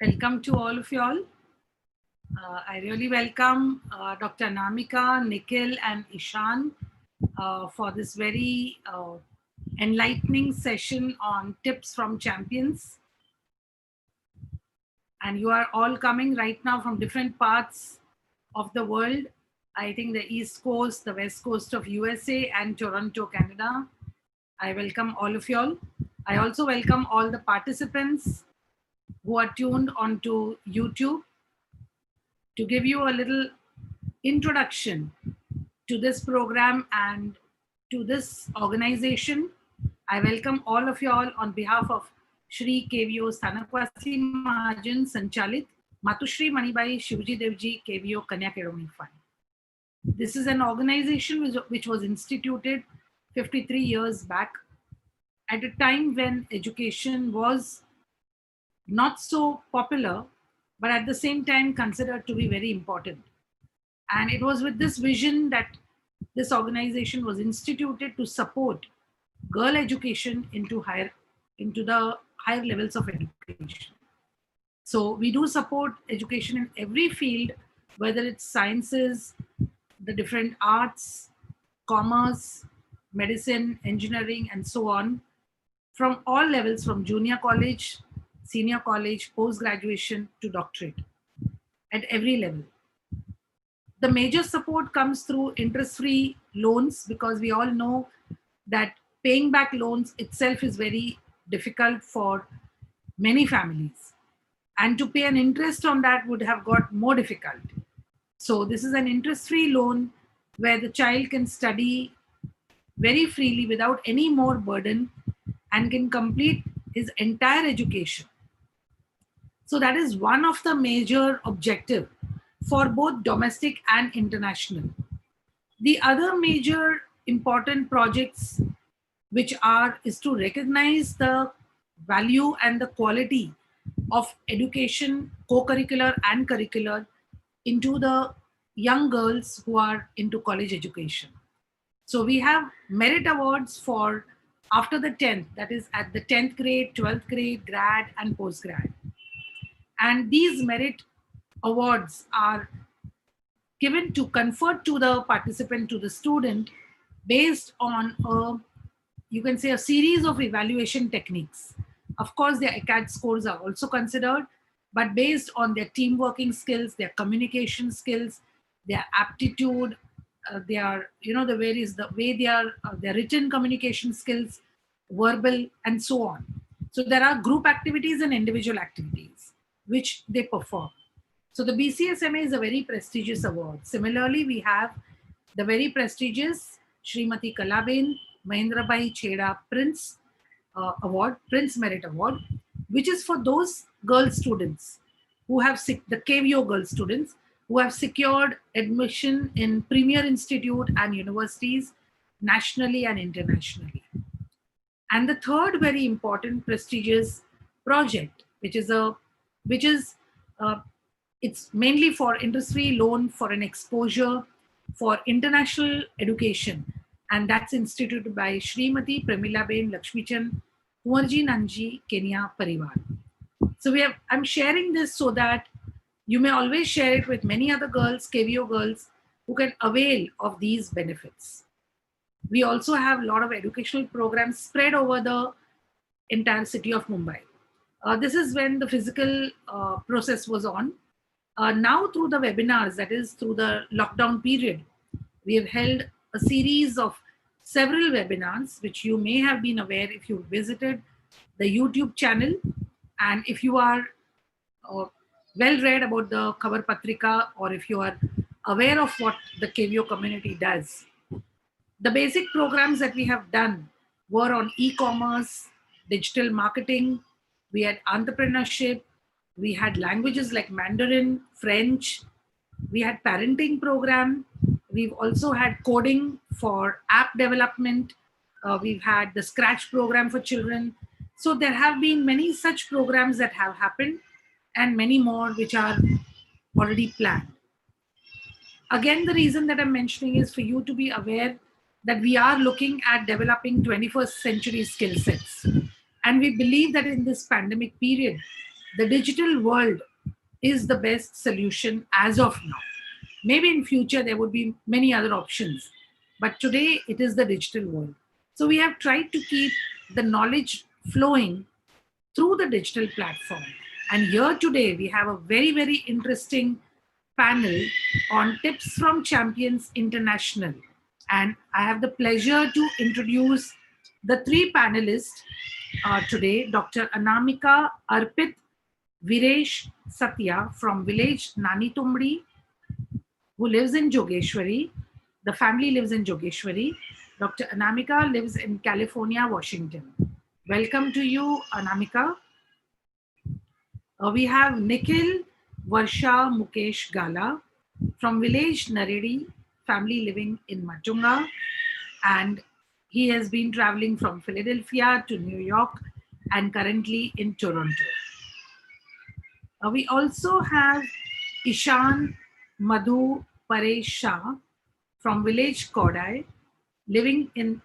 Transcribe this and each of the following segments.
Welcome to all of y'all. I really welcome Dr. Anamika, Nikhil, and Ishan for this very enlightening session on tips from champions. And you are all coming right now from different parts of the world. I think the East Coast, the West Coast of USA, and Toronto, Canada. I welcome all of y'all. I also welcome all the participants who are tuned onto YouTube. To give you a little introduction to this program and to this organization, I welcome all of you all on behalf of Shri KVO Stanakwasi Mahajan Sanchalit Matushri Manibai Shivji Devji KVO Kanya Keroni Fund. This is an organization which was instituted 53 years back at a time when education was not so popular, but at the same time considered to be very important. And it was with this vision that this organization was instituted to support girl education into the higher levels of education. So we do support education in every field, whether it's sciences, the different arts, commerce, medicine, engineering, and so on, from all levels, from junior college, senior college, post-graduation to doctorate, at every level. The major support comes through interest-free loans, because we all know that paying back loans itself is very difficult for many families. And to pay an interest on that would have got more difficult. So this is an interest-free loan where the child can study very freely without any more burden and can complete his entire education. So that is one of the major objectives for both domestic and international. The other major important projects is to recognize the value and the quality of education, co-curricular and curricular, into the young girls who are into college education. So we have merit awards for after the 10th, that is at the 10th grade, 12th grade, grad and postgrad. And these merit awards are given to confer to the participant, to the student, based on you can say a series of evaluation techniques. Of course, their ACAD scores are also considered, but based on their team working skills, their communication skills, their aptitude, their the way they are their written communication skills, verbal, and so on. So there are group activities and individual activities which they perform. So the BCSMA is a very prestigious award. Similarly, we have the very prestigious Srimati Kalaben Mahendrabai Chheda Prince Award, Prince Merit Award, which is for those girl students who have the KVO girl students who have secured admission in premier institute and universities nationally and internationally. And the third very important prestigious project, which is it's mainly for industry loan for an exposure for international education, and that's instituted by Srimati Premilaben Lakshmichand Kumarji Nanji Kenya Parivar. So I'm sharing this so that you may always share it with many other girls, KVO girls, who can avail of these benefits. We also have a lot of educational programs spread over the entire city of Mumbai. This is when the physical process was on. Now through the webinars, that is through the lockdown period, we have held a series of several webinars, which you may have been aware if you visited the YouTube channel. And if you are well read about the Khabar Patrika, or if you are aware of what the KVO community does, the basic programs that we have done were on e-commerce, digital marketing, we had entrepreneurship, we had languages like Mandarin, French, we had parenting program, we've also had coding for app development, we've had the Scratch program for children. So there have been many such programs that have happened, and many more which are already planned. Again, the reason that I'm mentioning is for you to be aware that we are looking at developing 21st century skill sets. And we believe that in this pandemic period, the digital world is the best solution as of now. Maybe in future there would be many other options, but today it is the digital world. So we have tried to keep the knowledge flowing through the digital platform. And here today we have a very, very interesting panel on tips from Champions International. And I have the pleasure to introduce the three panelists today: Dr. Anamika, Arpit, Viresh, Satya from village Nani Tumdi, who lives in Jogeshwari. The family lives in Jogeshwari. Dr. Anamika lives in California, Washington. Welcome to you, Anamika. We have Nikhil, Varsha, Mukesh Gala from village Naredi, family living in Matunga, and he has been traveling from Philadelphia to New York and currently in Toronto. We also have Ishan, Madhu, Paresh Shah from village Kodai,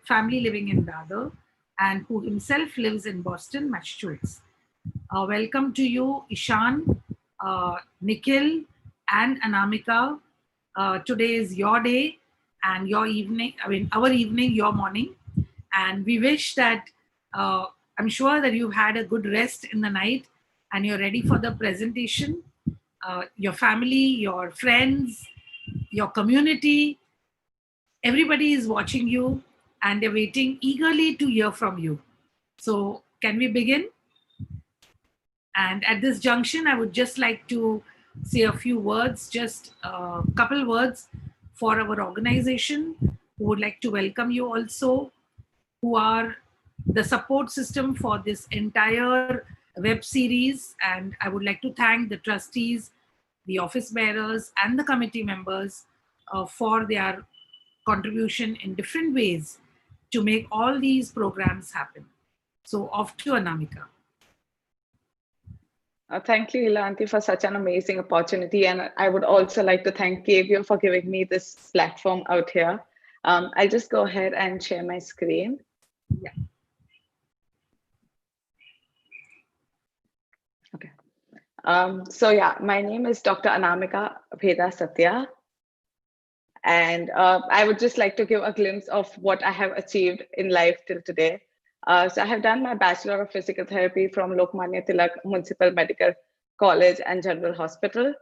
family living in Dadar, and who himself lives in Boston, Massachusetts. Welcome to you, Ishan, Nikhil, and Anamika. Today is your day and your evening, our evening, your morning. And we wish that, I'm sure that you've had a good rest in the night and you're ready for the presentation. Your family, your friends, your community, everybody is watching you and they're waiting eagerly to hear from you. So, can we begin? And at this junction, I would just like to say a few words, just a couple words for our organization, who would like to welcome you also, who are the support system for this entire web series. And I would like to thank the trustees, the office bearers, and the committee members for their contribution in different ways to make all these programs happen. So, off to Anamika. Thank you, Ilanti, for such an amazing opportunity. And I would also like to thank KVO for giving me this platform out here. I'll just go ahead and share my screen. Yeah. Okay. So yeah, my name is Dr. Anamika Veda Satya. And I would just like to give a glimpse of what I have achieved in life till today. So I have done my Bachelor of Physical Therapy from Lokmanya Tilak Municipal Medical College and General Hospital,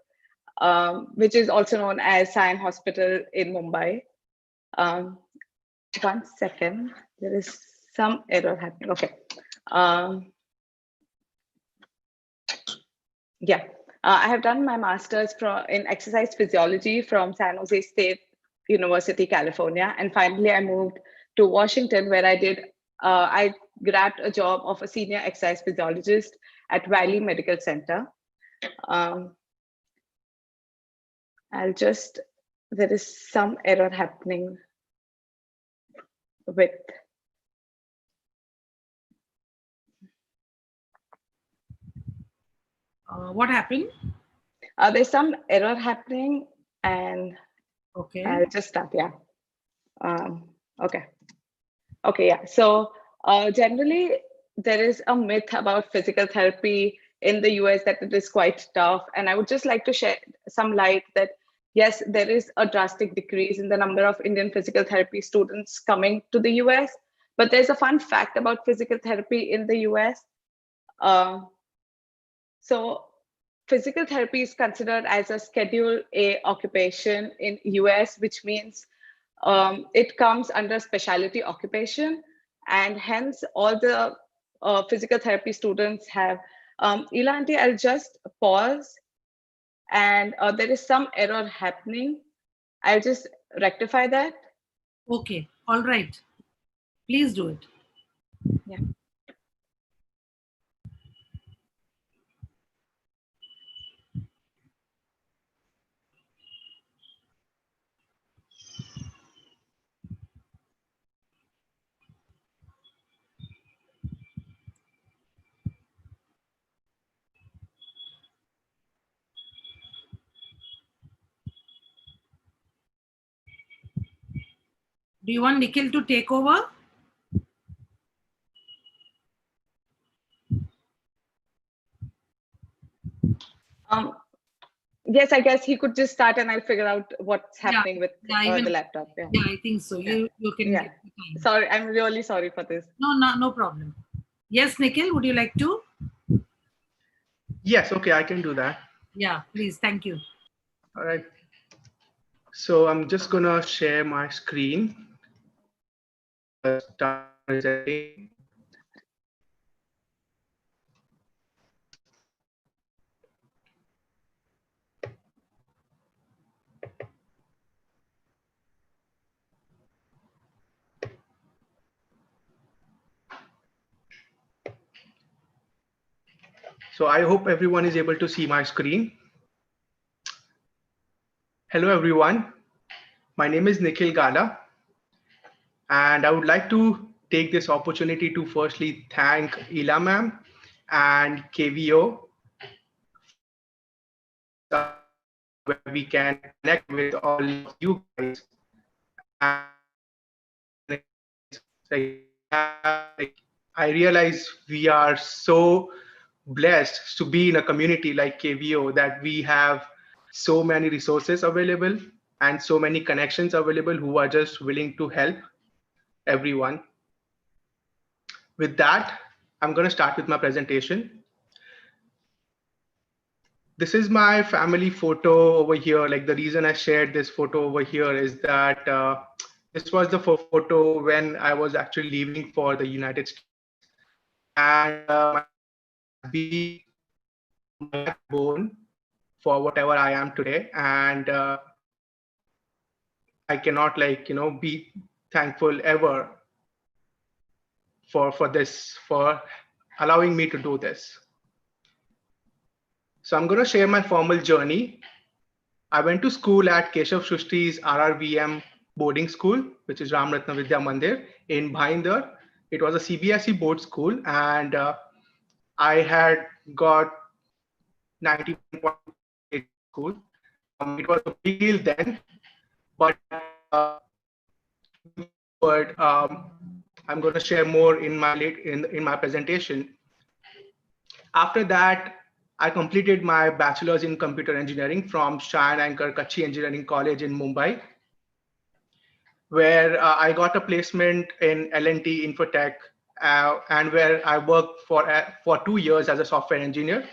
which is also known as Sion Hospital in Mumbai. 1 second, there is some error happening. Okay. Yeah, I have done my master's in exercise physiology from San Jose State University, California. And finally, I moved to Washington, where I grabbed a job of a senior exercise physiologist at Valley Medical Center. There is some error happening with. What happened? There's some error happening, and okay, I'll just start. Yeah. Okay. Okay. Yeah. So generally, there is a myth about physical therapy in the US that it is quite tough, and I would just like to share some light that yes, there is a drastic decrease in the number of Indian physical therapy students coming to the US. But there's a fun fact about physical therapy in the US. So physical therapy is considered as a Schedule A occupation in US, which means it comes under specialty occupation, and hence all the physical therapy students have. Ilanti, I'll just pause, and there is some error happening. I'll just rectify that. Okay, all right. Please do it. Yeah. Do you want Nikhil to take over? Yes, I guess he could just start and I'll figure out what's happening with even, the laptop. Yeah. Yeah, I think so. You can Yeah. get the time. Sorry, I'm really sorry for this. No problem. Yes, Nikhil, would you like to? Yes, okay, I can do that. Yeah, please. Thank you. All right. So I'm just gonna share my screen. Start presenting. So I hope everyone is able to see my screen. Hello, everyone. My name is Nikhil Gala, and I would like to take this opportunity to firstly thank Ila ma'am and KVO where we can connect with all of you guys. And I realize we are so blessed to be in a community like KVO that we have so many resources available and so many connections available who are just willing to help everyone. With that, I'm going to start with my presentation. This is my family photo over here. Like the reason I shared this photo over here is that this was the photo when I was actually leaving for the United States. And my family has been my backbone for whatever I am today. And I cannot be thankful ever for this, for allowing me to do this. So I'm going to share my formal journey. I went to school at Keshav Shushti's RRVM boarding school, which is Ram Ratna Vidya Mandir in Bhainder. It was a CBSE board school, and I had got 91.2 in school. It was a big deal then, but moving forward, I'm going to share more in my presentation. After that, I completed my bachelor's in computer engineering from Shah Anchor Kachi Engineering College in Mumbai, where I got a placement in L&T Infotech, and where I worked for 2 years as a software engineer.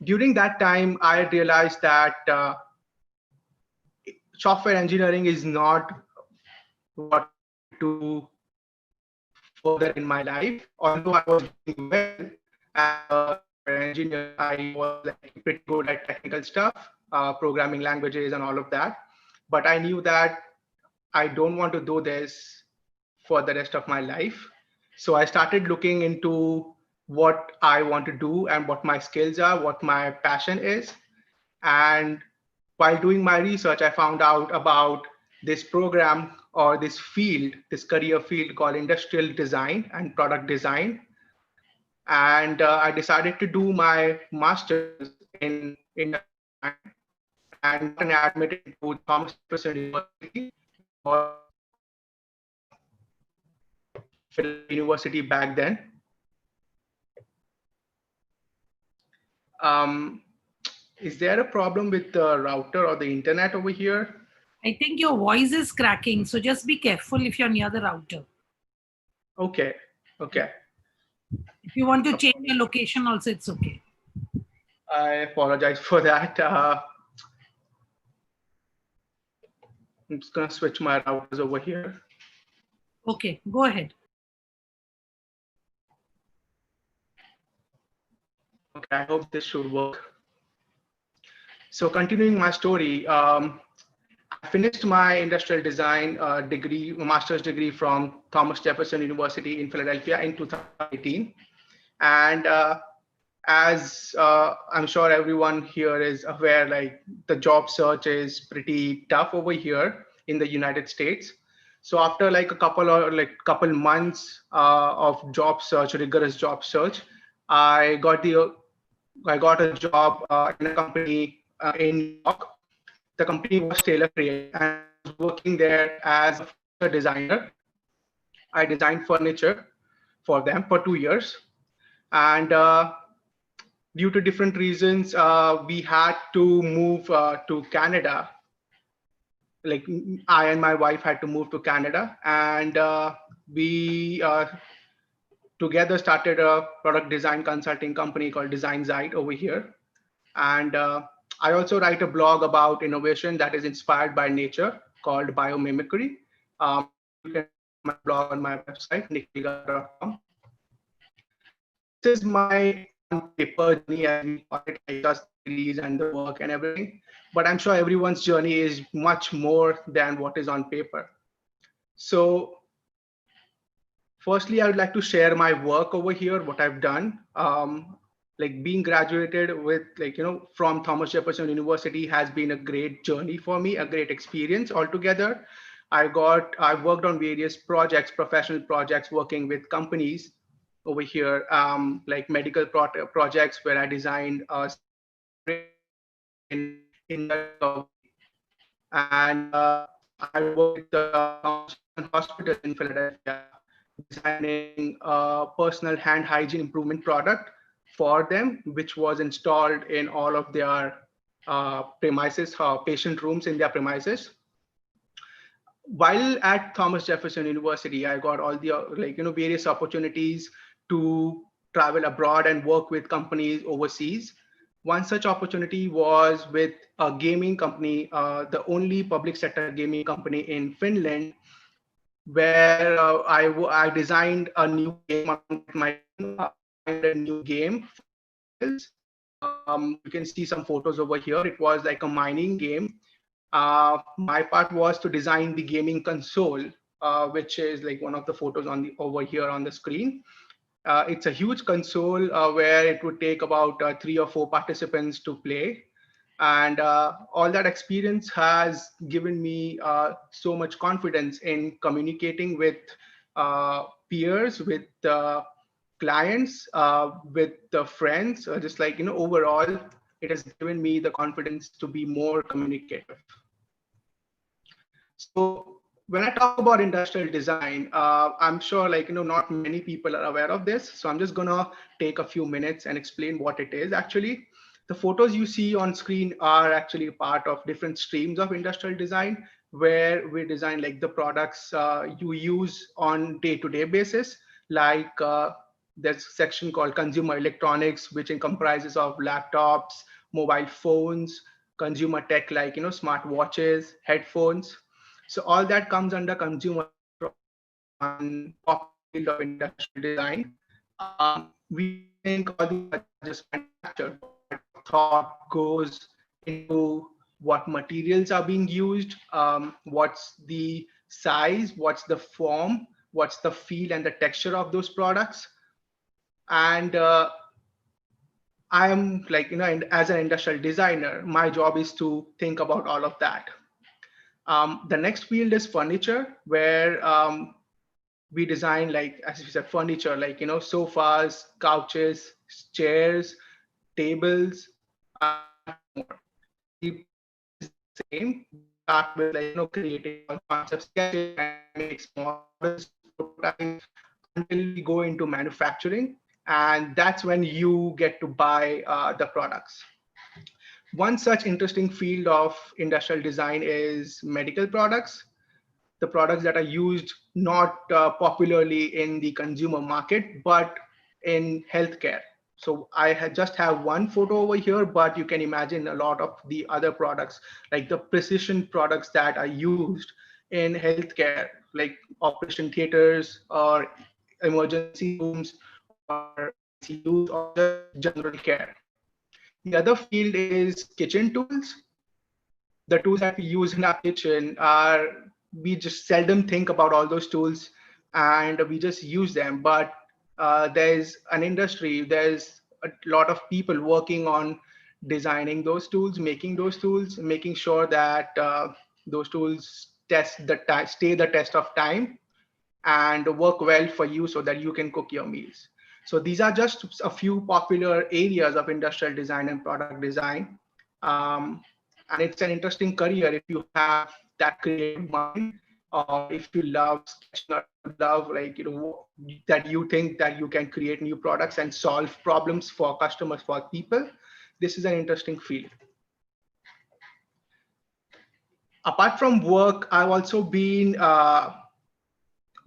During that time, I realized that software engineering is not what I wanted to further in my life. Although I was doing well as a software engineer, I was like pretty good at technical stuff, programming languages and all of that. But I knew that I don't want to do this for the rest of my life. So I started looking into what I want to do and what my skills are, what my passion is. And while doing my research, I found out about this program or this field, this career field called industrial design and product design. And I decided to do my master's in industrial design and got an admitted into Thomas Jefferson University, which was Philadelphia University back then. Is there a problem with the router or the internet over here? I think your voice is cracking, so just be careful if you're near the router. Okay. If you want to change your location also, it's okay. I apologize for that. I'm just gonna switch my routers over here. Okay, go ahead. Okay, I hope this should work. So continuing my story, I finished my industrial design degree, master's degree from Thomas Jefferson University in Philadelphia in 2018. And as I'm sure everyone here is aware, like the job search is pretty tough over here in the United States. So after like a couple months of job search, rigorous job search, I got a job in a company in New York. The company was Taylor Create, and I was working there as a furniture designer. I designed furniture for them for 2 years, and due to different reasons, we had to move to Canada. Like I and my wife had to move to Canada, and we together started a product design consulting company called Design Zite over here. And I also write a blog about innovation that is inspired by nature called biomimicry. You can read my blog on my website, nikhil.com. So this is my on paper journey, as we call it, like just the degrees and the work and everything. But I'm sure everyone's journey is much more than what is on paper. So firstly, I would like to share my work over here, what I've done. Like being graduated with from Thomas Jefferson University has been a great journey for me, a great experience altogether. I've worked on various projects, professional projects, working with companies over here, like medical projects where I designed in the recovery. And I worked with Thomas Jefferson Hospital in Philadelphia, designing a personal hand hygiene improvement product for them, which was installed in all of their premises, patient rooms in their premises. While at Thomas Jefferson University, I got all the various opportunities to travel abroad and work with companies overseas. One such opportunity was with a gaming company, the only public sector gaming company in Finland, where I designed a new game along with my team. I designed a new game for mobiles. You can see some photos over here. It was like a mining game. My part was to design the gaming console, which is like one of the photos on the over here on the screen. It's a huge console where it would take about 3 or 4 participants to play. And all that experience has given me so much confidence in communicating with peers, with clients, with the friends, just overall, it has given me the confidence to be more communicative. So when I talk about industrial design, I'm sure not many people are aware of this. So I'm just gonna take a few minutes and explain what it is actually. The photos you see on screen are actually part of different streams of industrial design, where we design like the products you use on day-to-day basis. Like there's a section called consumer electronics, which comprises of laptops, mobile phones, consumer tech like smart watches, headphones. So all that comes under consumer electronics, one popular field of industrial design. We think all these are just manufactured, but thought goes into what materials are being used, what's the size, what's the form, what's the feel and the texture of those products. And I am as an industrial designer, my job is to think about all of that. The next field is furniture, where we design, like as you said, furniture like sofas, couches, chairs, tables, and much more. The process is the same. We start with creating all concept sketches and make small models, prototypes, until we go into manufacturing, and that's when you get to buy the products. One such interesting field of industrial design is medical products, the products that are used not popularly in the consumer market, but in healthcare. So I just have one photo over here, but you can imagine a lot of the other products, like the precision products that are used in healthcare, like operation theaters or emergency rooms or ICUs or just general care. The other field is kitchen tools. The tools that we use in our kitchen are, we just seldom think about all those tools and we just use them. But there's an industry, there's a lot of people working on designing those tools, making sure that those tools stay the test of time and work well for you so that you can cook your meals. So these are just a few popular areas of industrial design and product design. Um, and it's an interesting career if you have that creative mind or if you love sketching, or you love that you think that you can create new products and solve problems for customers, for people, this is an interesting field. Apart from work, I've also been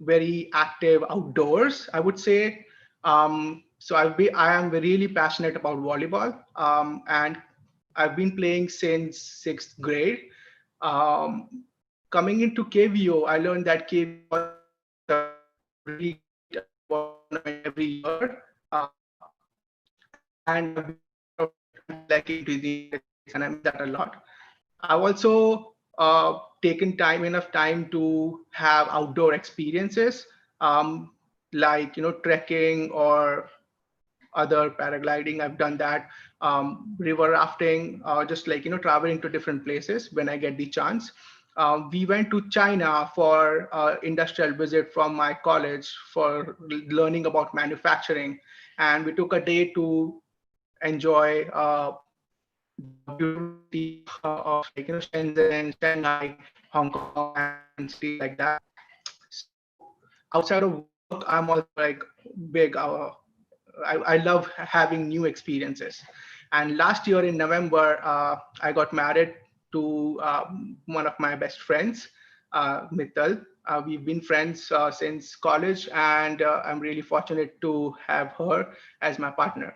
very active outdoors, I would say. I am really passionate about volleyball, and I've been playing since sixth grade. Um, Coming into KVO, I learned that KVO was a really great tournament every year, and I've been part of it until I came to the United States, and I miss that a lot. I've also taken enough time to have outdoor experiences, um, like trekking or other paragliding. I've done that, river rafting, just traveling to different places when I get the chance. We went to China for industrial visit from my college for learning about manufacturing, and we took a day to enjoy the beautiful city of Shenzhen, Shanghai, Hong Kong, and cities like that. So outside of work, I'm also like big. I love having new experiences. And last year in November, I got married to one of my best friends, Mittal. We've been friends since college, and I'm really fortunate to have her as my partner.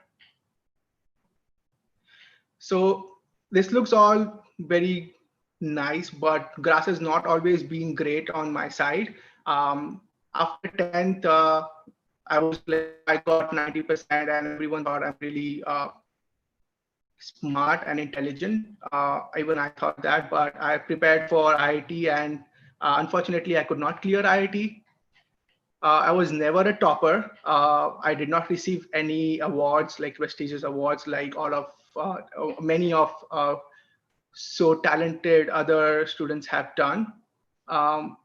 So this looks all very nice, but grass has not always been great on my side. After 10th, I was like, I got 90%, and everyone thought I'm really smart and intelligent. Even I thought that, but I prepared for IIT, and unfortunately, I could not clear IIT. I was never a topper. I did not receive any awards, like prestigious awards, like all of many of so talented other students have done. Um,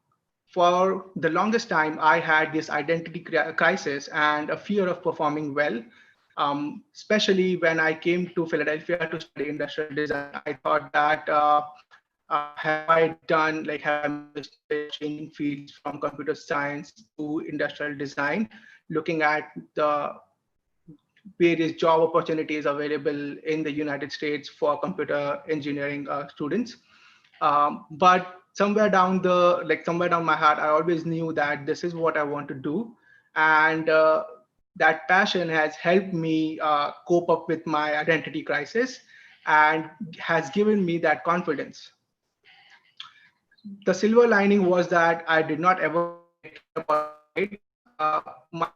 for the longest time, I had this identity crisis and a fear of performing well. Especially when I came to Philadelphia to study industrial design, I thought that have I made a mistake changing fields from computer science to industrial design, looking at the various job opportunities available in the United States for computer engineering students. But somewhere down my heart, I always knew that this is what I want to do, and that passion has helped me cope up with my identity crisis and has given me that confidence. The silver lining was that I did not ever get kicked up or afraid. My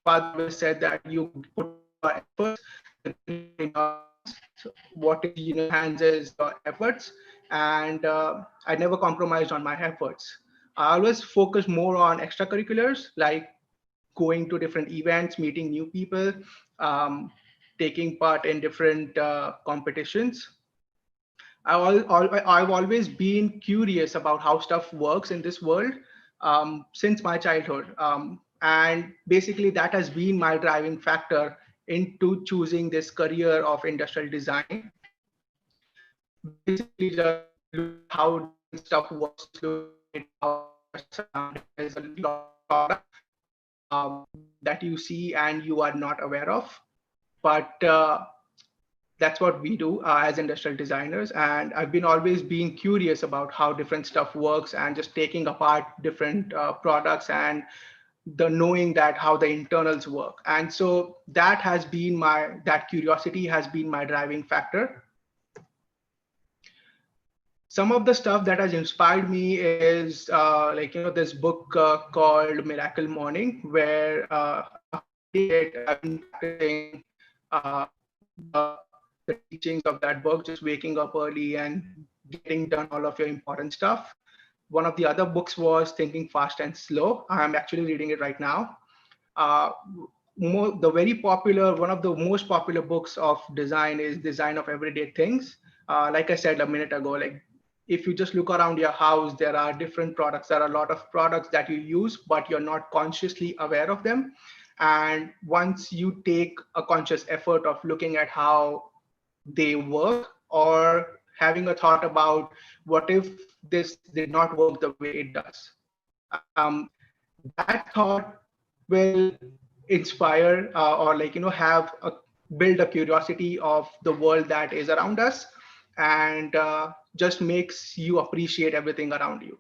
father always said that you put your efforts, the green in your hands. So what is in your hands is your efforts, and I never compromised on my efforts. I always focused more on extracurriculars, like going to different events, meeting new people, um, taking part in different competitions. I've always been curious about how stuff works in this world since my childhood. And basically, that has been my driving factor into choosing this career of industrial design. Basically, just look at how different stuff works, just look at how you're surrounded. There's a lot of products that you see and you are not aware of. But that's what we do as industrial designers, and I've been always being curious about how different stuff works and just taking apart different products and the knowing that how the internals work. And so that curiosity has been my driving factor. Some of the stuff that has inspired me is this book called Miracle Morning, where after reading it, I've been practicing uh, the, the teachings of that book, just waking up early and getting done all of your important stuff. One of the other books was Thinking Fast and Slow. I'm actually reading it right now. Uh, One of the most popular books of design is Design of Everyday Things. Like I said a minute ago, like if you just look around your house, there are different products. There are a lot of products that you use, but you're not consciously aware of them. And once you take a conscious effort of looking at how they work, or having a thought about what if this did not work the way it does, That thought will inspire or have a build a curiosity of the world that is around us, and just makes you appreciate everything around you.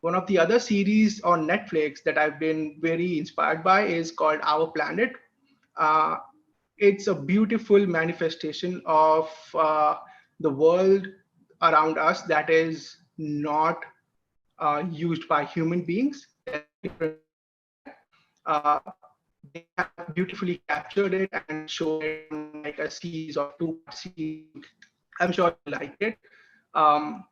One of the other series on Netflix that I've been very inspired by is called Our Planet. uh, it's a beautiful manifestation of the world around us that is not used by human beings. There's no different world than that. Uh, they have beautifully captured it and shown it on like a series of two-part series. I'm sure you like it. Um,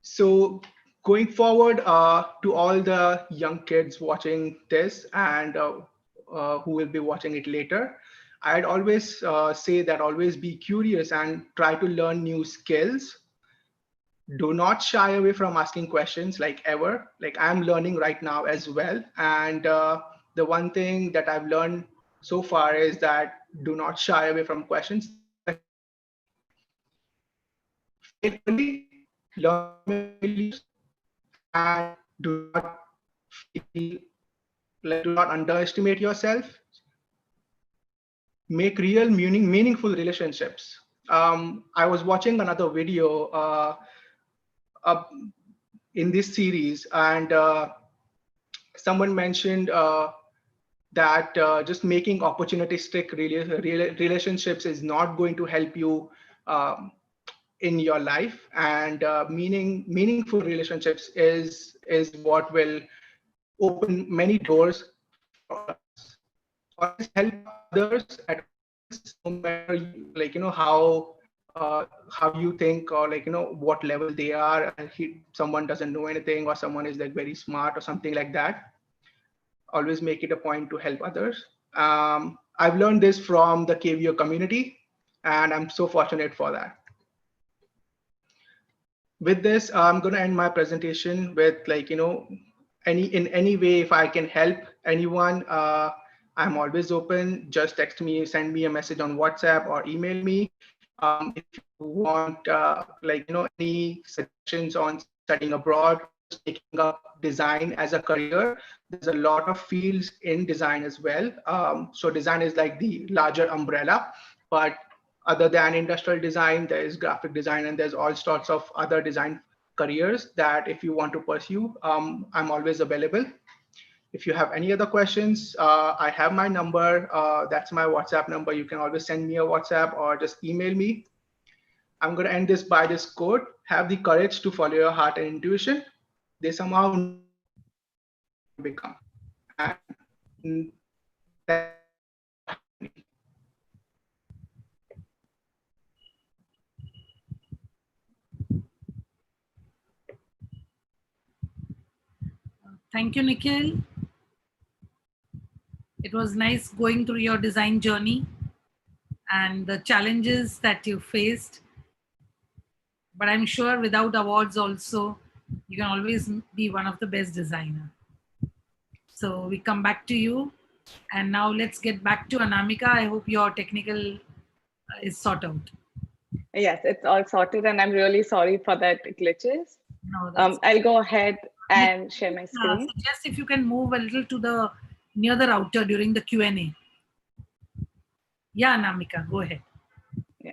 so going forward, to all the young kids watching this and who will be watching it later, I'd always say that always be curious and try to learn new skills. Do not shy away from asking questions, like ever. Like I'm learning right now as well, and the one thing that I've learned so far is that do not shy away from questions. Fail early, learn from your failures, and do not feel like do not underestimate yourself. Make real meaningful relationships. I was watching another video uh, in this series, and someone mentioned that just making opportunistic relationships is not going to help you um, in your life, and meaningful relationships is what will open many doors for all of us. Always help others at all levels, no matter how you think, or what level they are. And someone doesn't know anything, or someone is like very smart or something like that. Always make it a point to help others. I've learned this from the KVO community, and I'm so fortunate for that. With this, I'm going to end my presentation with any way, if I can help anyone, I'm always open. Just text me, send me a message on WhatsApp or email me. If you want any suggestions on studying abroad or just taking up design as a career, there's a lot of fields in design as well. So design is like the larger umbrella, but other than industrial design, there is graphic design, and there's all sorts of other design careers that if you want to pursue, I'm always available. If you have any other questions, I have my number. That's my WhatsApp number. You can always send me a WhatsApp or just email me. I'm going to end this by this quote: have the courage to follow your heart and intuition. They somehow know who you are meant to become. And that's what happened to me. Thank you, Nikhil. It was nice going through your design journey and the challenges that you faced. But I'm sure without awards also, you can always be one of the best designer. So we come back to you. And now let's get back to Anamika. I hope your technical is sorted out. Yes, it's all sorted, and I'm really sorry for that glitches. No, that's I'll go ahead and share my screen. suggest if you can move a little to the near the router during the Q&A. Yeah, Anamika, go ahead. Yeah.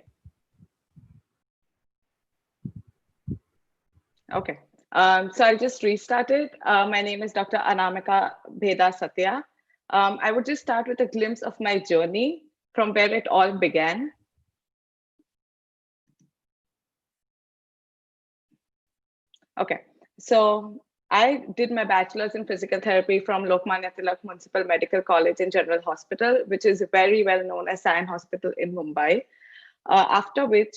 Okay. So I'll just restart it. My name is Dr. Anamika Bheda Satya. I would just start with a glimpse of my journey from where it all began. Okay, so I did my bachelor's in physical therapy from Lokmanya Tilak Municipal Medical College and General Hospital, which is very well known as Sion Hospital in Mumbai. After which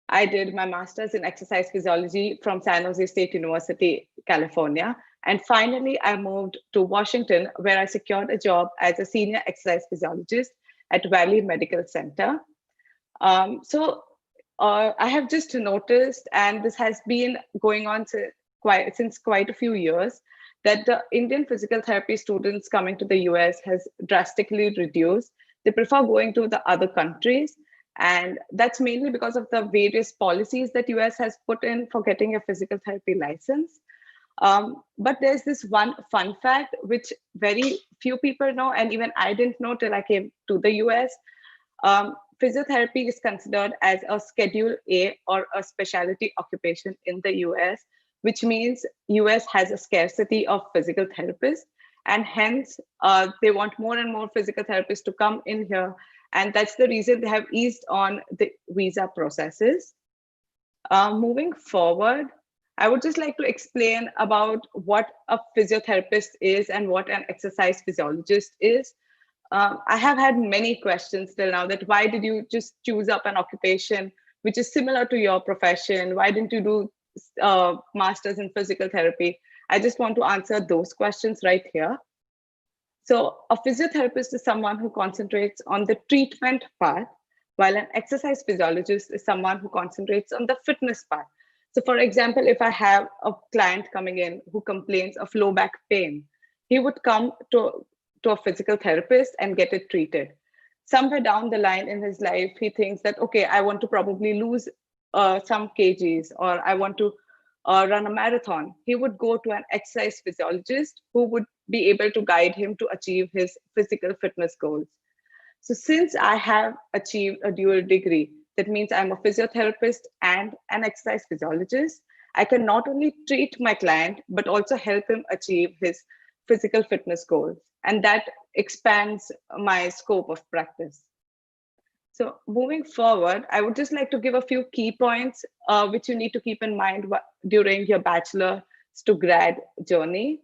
I did my master's in exercise physiology from San Jose State University, California. And finally, I moved to Washington, where I secured a job as a senior exercise physiologist at Valley Medical Center. I have just noticed, and this has been going on since quite a few years, that the Indian physical therapy students coming to the US has drastically reduced. They prefer going to the other countries. And that's mainly because of the various policies that US has put in for getting a physical therapy license. But there's this one fun fact which very few people know, and even I didn't know till I came to the US. Physiotherapy is considered as a Schedule A or a specialty occupation in the US, which means US has a scarcity of physical therapists, and hence they want more and more physical therapists to come in here, and that's the reason they have eased on the visa processes. Moving forward, I would just like to explain about what a physiotherapist is and what an exercise physiologist is. I have had many questions till now that why did you just choose up an occupation which is similar to your profession? Why didn't you do masters in physical therapy? I just want to answer those questions right here. So a physiotherapist is someone who concentrates on the treatment part, while an exercise physiologist is someone who concentrates on the fitness part. So for example, if I have a client coming in who complains of low back pain, he would come to a physical therapist and get it treated. Somewhere down the line in his life, he thinks that, okay, I want to probably lose some kgs, or I want to run a marathon. He would go to an exercise physiologist who would be able to guide him to achieve his physical fitness goals. So since I have achieved a dual degree, that means I'm a physiotherapist and an exercise physiologist, I can not only treat my client, but also help him achieve his physical fitness goals. And that expands my scope of practice. So moving forward, I would just like to give a few key points which you need to keep in mind during your bachelor to grad journey.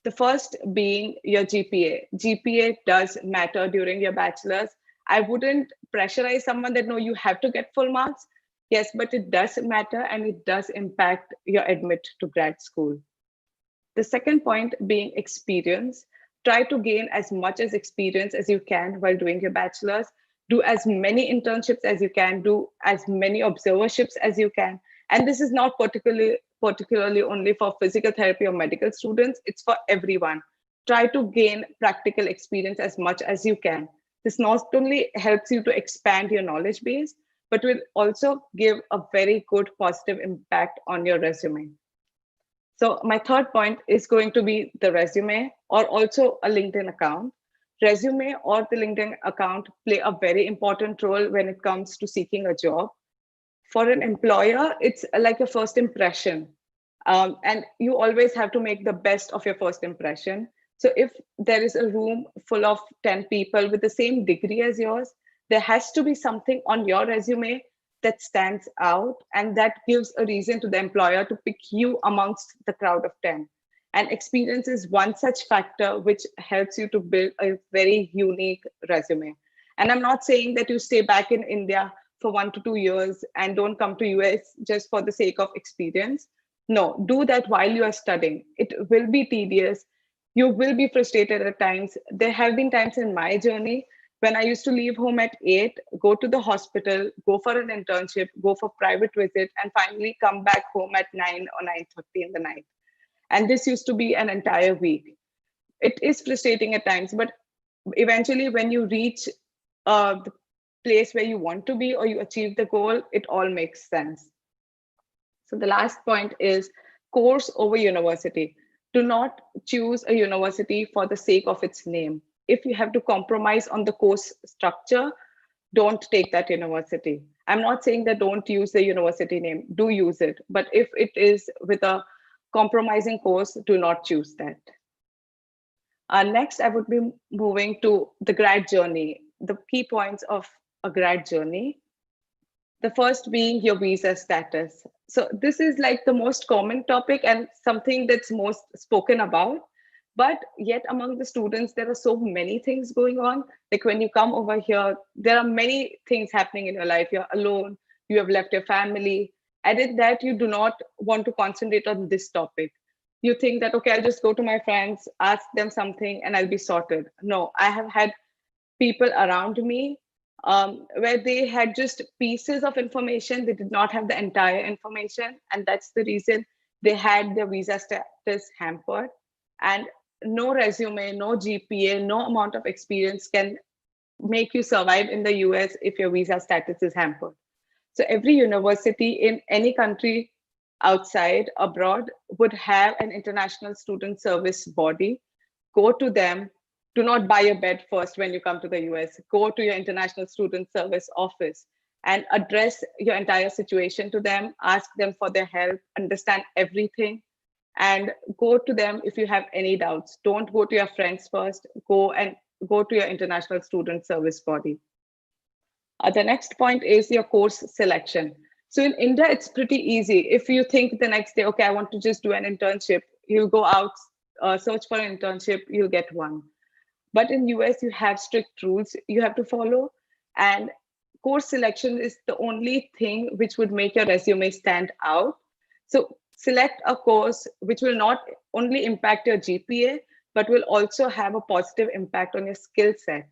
The first being your GPA. GPA does matter during your bachelor's. I wouldn't pressurize someone that, no, you have to get full marks. Yes, but it does matter and it does impact your admit to grad school. The second point being experience. Try to gain as much as experience as you can while doing your bachelor's. Do as many internships as you can, do as many observerships as you can. And this is not particularly only for physical therapy or medical students, it's for everyone. Try to gain practical experience as much as you can. This not only helps you to expand your knowledge base, but will also give a very good positive impact on your resume. So my third point is going to be the resume or also a LinkedIn account. Resume or the LinkedIn account play a very important role when it comes to seeking a job. For an employer, it's like a first impression. And you always have to make the best of your first impression. So if there is a room full of 10 people with the same degree as yours, there has to be something on your resume that stands out, and that gives a reason to the employer to pick you amongst the crowd of 10. And experience is one such factor which helps you to build a very unique resume. And I'm not saying that you stay back in India for 1 to 2 years and don't come to US just for the sake of experience. No, do that while you are studying. It will be tedious. You will be frustrated at times. There have been times in my journey when I used to leave home at 8, go to the hospital, go for an internship, go for private visit, and finally come back home at 9 or 9:30 in the night. And this used to be an entire week. It is frustrating at times, but eventually when you reach the place where you want to be or you achieve the goal, it all makes sense. So the last point is course over university. Do not choose a university for the sake of its name. If you have to compromise on the course structure, don't take that university. I'm not saying that don't use the university name, do use it. But if it is with a compromising course, do not choose that. Next, I would be moving to the grad journey, the key points of a grad journey. The first being your visa status. So this is like the most common topic and something that's most spoken about. But yet among the students, there are so many things going on. Like when you come over here, there are many things happening in your life. You're alone, you have left your family. Added that, you do not want to concentrate on this topic. You think that, okay, I'll just go to my friends, ask them something, and I'll be sorted. No, I have had people around me where they had just pieces of information. They did not have the entire information. And that's the reason they had their visa status hampered. And no resume, no GPA, no amount of experience can make you survive in the US if your visa status is hampered. So every university in any country outside abroad would have an international student service body. Go to them. Do not buy a bed first when you come to the US. Go to your international student service office and address your entire situation to them. Ask them for their help, understand everything, and go to them if you have any doubts. Don't go to your friends first. Go to your international student service body. The next point is your course selection. So in India, it's pretty easy. If you think the next day, okay, I want to just do an internship, you'll go out, search for an internship, you'll get one. But in US, you have strict rules you have to follow. And course selection is the only thing which would make your resume stand out. So select a course which will not only impact your GPA, but will also have a positive impact on your skill set.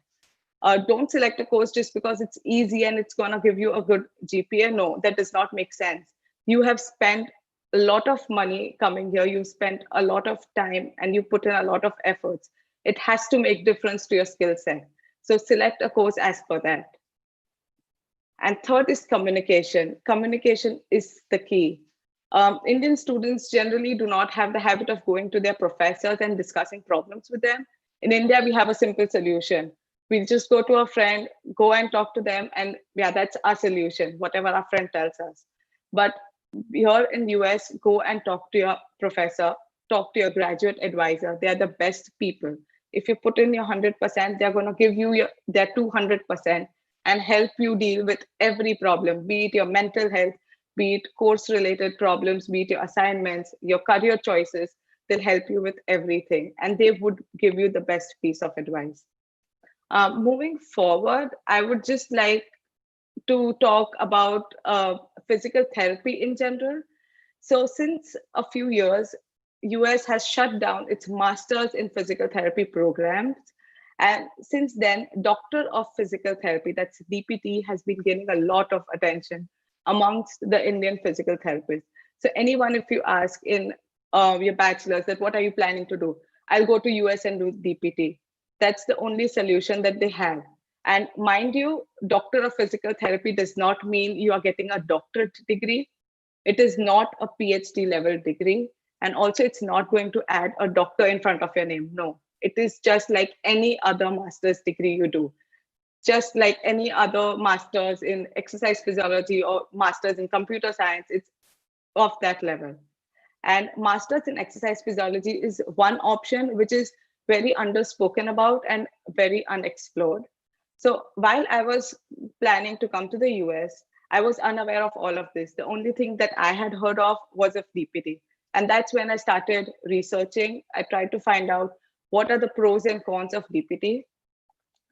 Don't select a course just because it's easy and it's going to give you a good GPA. No, that does not make sense. You have spent a lot of money coming here. You've spent a lot of time and you put in a lot of efforts. It has to make difference to your skill set. So select a course as per that. And third is communication. Communication is the key. Indian students generally do not have the habit of going to their professors and discussing problems with them. In India, we have a simple solution. We'll just go to a friend, go and talk to them, and yeah, that's our solution, whatever our friend tells us. But here in US, go and talk to your professor, talk to your graduate advisor. They are the best people. If you put in your 100%, they're going to give you their 200% and help you deal with every problem, be it your mental health, be it course-related problems, be it your assignments, your career choices. They'll help you with everything, and they would give you the best piece of advice. Moving forward, I would just like to talk about physical therapy in general. So since a few years, US has shut down its masters in physical therapy programs. And since then, doctor of physical therapy, that's DPT, has been gaining a lot of attention amongst the Indian physical therapists. So anyone, if you ask in your bachelor's that what are you planning to do? I'll go to US and do DPT. That's the only solution that they have. And mind you, doctor of physical therapy does not mean you are getting a doctorate degree. It is not a PhD level degree. And also it's not going to add a doctor in front of your name. No, it is just like any other master's degree you do. Just like any other master's in exercise physiology or master's in computer science, it's of that level. And master's in exercise physiology is one option, which is very underspoken about and very unexplored. So while I was planning to come to the US, I was unaware of all of this. The only thing that I had heard of was of DPT. And that's when I started researching. I tried to find out what are the pros and cons of DPT.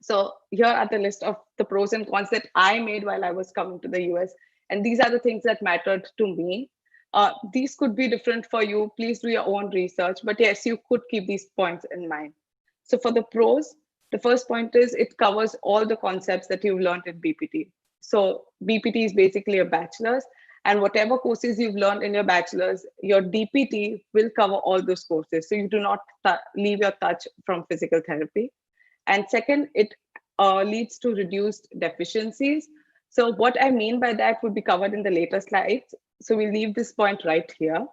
So here are the list of the pros and cons that I made while I was coming to the US. And these are the things that mattered to me. These could be different for you. Please do your own research. But yes, you could keep these points in mind. So for the pros, the first point is it covers all the concepts that you've learned in BPT. So BPT is basically a bachelor's, and whatever courses you've learned in your bachelor's, your DPT will cover all those courses. So you do not leave your touch from physical therapy. And second, it leads to reduced deficiencies. So what I mean by that would be covered in the later slides. So we'll leave this point right here.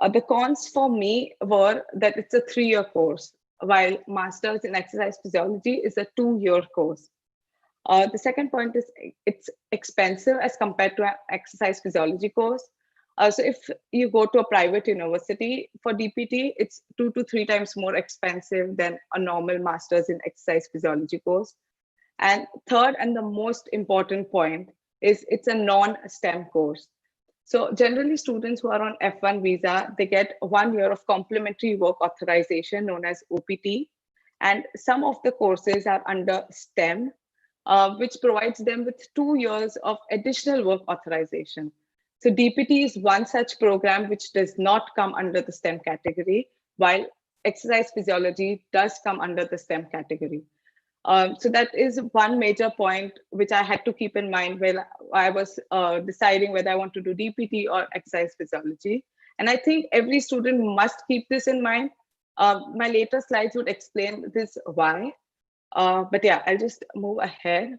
The cons for me were that it's a 3-year course, while Master's in Exercise Physiology is a 2-year course. The second point is it's expensive as compared to an exercise physiology course. So if you go to a private university for DPT, it's 2 to 3 times more expensive than a normal Master's in Exercise Physiology course. And third, and the most important point, is it's a non-STEM course. So generally students who are on F1 visa, they get 1 year of complementary work authorization known as OPT. And some of the courses are under STEM, which provides them with 2 years of additional work authorization. So DPT is one such program which does not come under the STEM category, while exercise physiology does come under the STEM category. So that is one major point which I had to keep in mind when I was deciding whether I want to do DPT or exercise physiology. And I think every student must keep this in mind. My later slides would explain this why. But yeah, I'll just move ahead.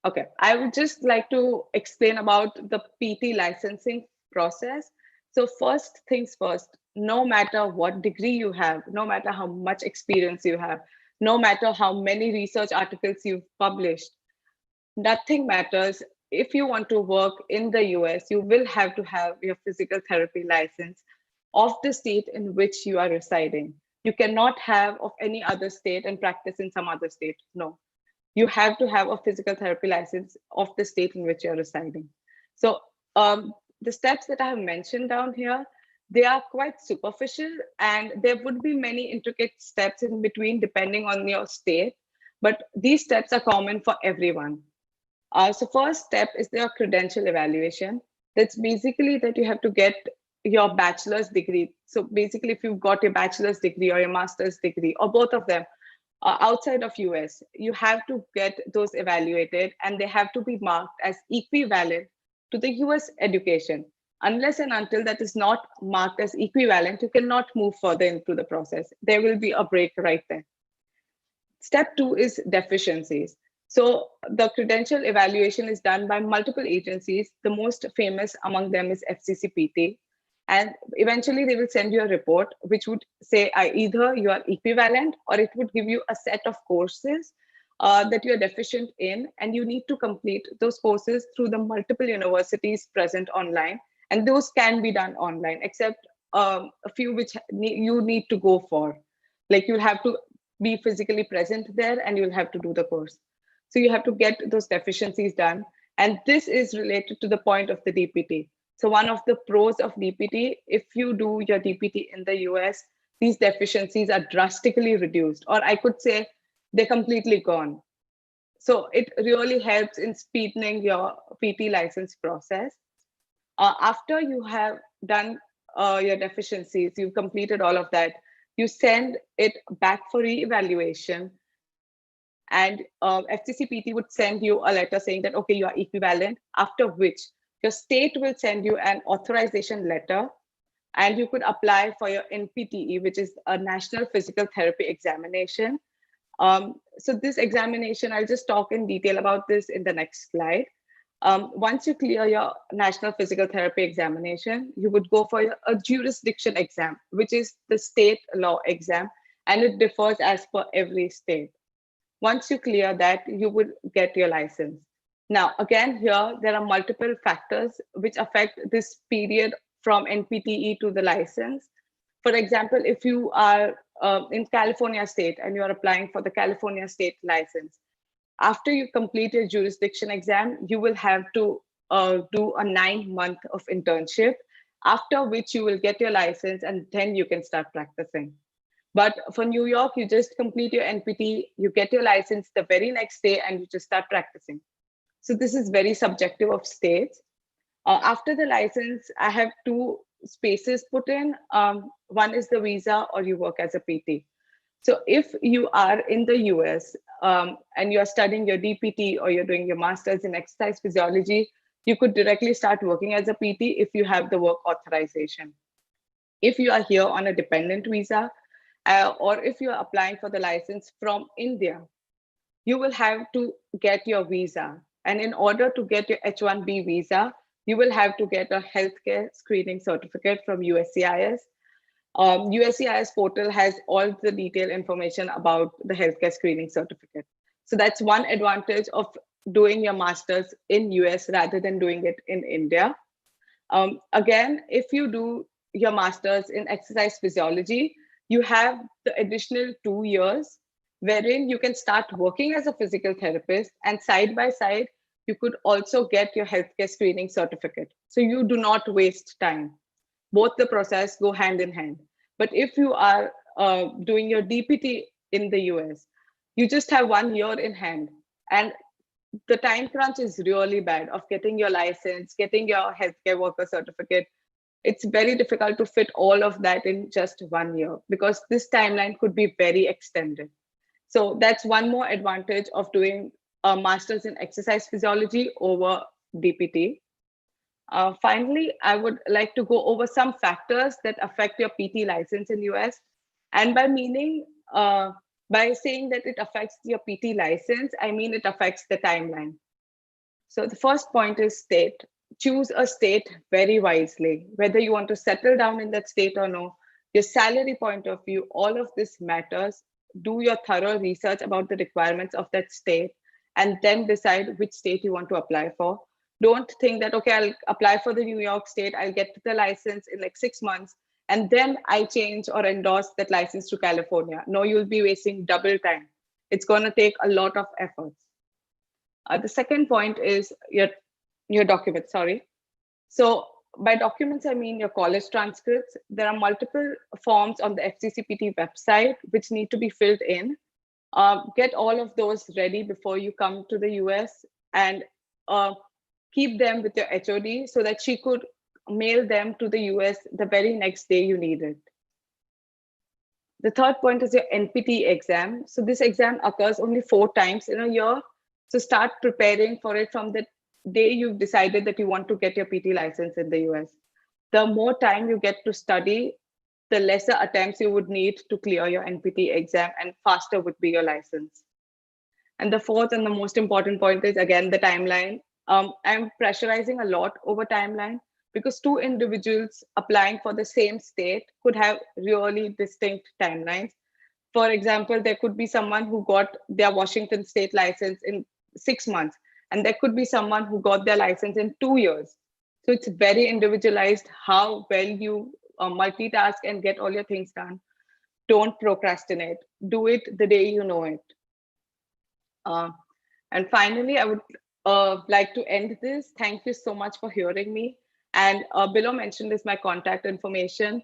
Okay, I would just like to explain about the PT licensing process. So first things first, no matter what degree you have, no matter how much experience you have, no matter how many research articles you've published, nothing matters. If you want to work in the US, you will have to have your physical therapy license of the state in which you are residing. You cannot have of any other state and practice in some other state. No, you have to have a physical therapy license of the state in which you're residing. So the steps that I have mentioned down here, they are quite superficial, and there would be many intricate steps in between depending on your state, but these steps are common for everyone. So first step is your credential evaluation. That's basically that you have to get your bachelor's degree. So basically, if you've got your bachelor's degree or your master's degree or both of them outside of US, you have to get those evaluated, and they have to be marked as equivalent to the US education. Unless and until that is not marked as equivalent, you cannot move further into the process. There will be a break right there. Step two is deficiencies. So the credential evaluation is done by multiple agencies. The most famous among them is FCCPT. And eventually they will send you a report which would say either you are equivalent, or it would give you a set of courses that you are deficient in, and you need to complete those courses through the multiple universities present online. And those can be done online, except a few which you need to go for. Like you'll have to be physically present there and you'll have to do the course. So you have to get those deficiencies done. And this is related to the point of the DPT. So one of the pros of DPT, if you do your DPT in the US, these deficiencies are drastically reduced, or I could say they're completely gone. So it really helps in speeding your PT license process. After you have done your deficiencies, you've completed all of that, you send it back for re-evaluation, and FCCPT would send you a letter saying that, okay, you are equivalent, after which your state will send you an authorization letter, and you could apply for your NPTE, which is a National Physical Therapy Examination. So this examination, I'll just talk in detail about this in the next slide. Once you clear your National Physical Therapy Examination, you would go for a jurisdiction exam, which is the state law exam, and it differs as per every state. Once you clear that, you would get your license. Now, again, here, there are multiple factors which affect this period from NPTE to the license. For example, if you are in California state and you are applying for the California state license, after you complete your jurisdiction exam, you will have to do a 9-month of internship, after which you will get your license and then you can start practicing. But for New York, you just complete your NPT, you get your license the very next day, and you just start practicing. So this is very subjective of states. After the license, I have 2 spaces put in. One is the visa, or you work as a PT. So if you are in the US and you're studying your DPT, or you're doing your master's in exercise physiology, you could directly start working as a PT if you have the work authorization. If you are here on a dependent visa, or if you're applying for the license from India, you will have to get your visa. And in order to get your H-1B visa, you will have to get a healthcare screening certificate from USCIS. USCIS portal has all the detailed information about the healthcare screening certificate. So that's one advantage of doing your master's in US rather than doing it in India. Again, if you do your master's in exercise physiology, you have the additional 2 years wherein you can start working as a physical therapist, and side by side, you could also get your healthcare screening certificate. So you do not waste time. Both the process go hand in hand. But if you are doing your DPT in the US, you just have 1 year in hand. And the time crunch is really bad of getting your license, getting your healthcare worker certificate. It's very difficult to fit all of that in just 1 year, because this timeline could be very extended. So that's one more advantage of doing a master's in exercise physiology over DPT. Finally, I would like to go over some factors that affect your PT license in US. And by saying that it affects your PT license, I mean it affects the timeline. So the first point is state. choose a state very wisely, whether you want to settle down in that state or no, your salary point of view, all of this matters. Do your thorough research about the requirements of that state and then decide which state you want to apply for. Don't think that, okay, I'll apply for the New York state, I'll get the license in like 6 months, and then I change or endorse that license to California. No, you'll be wasting double time. It's going to take a lot of efforts. The second point is your documents, sorry. So by documents, I mean your college transcripts. There are multiple forms on the FCCPT website which need to be filled in. Get all of those ready before you come to the US, and keep them with your HOD so that she could mail them to the US the very next day you need it. The third point is your NPT exam. So this exam occurs only 4 times in a year. So start preparing for it from the day you've decided that you want to get your PT license in the US. The more time you get to study, the lesser attempts you would need to clear your NPT exam, and faster would be your license. And the fourth and the most important point is, again, the timeline. I'm pressurizing a lot over timeline because 2 individuals applying for the same state could have really distinct timelines. For example, there could be someone who got their Washington state license in 6 months, and there could be someone who got their license in 2 years. So it's very individualized how well you multitask and get all your things done. Don't procrastinate. Do it the day you know it. And finally, I would like to end this. Thank you so much for hearing me. And below mentioned is my contact information.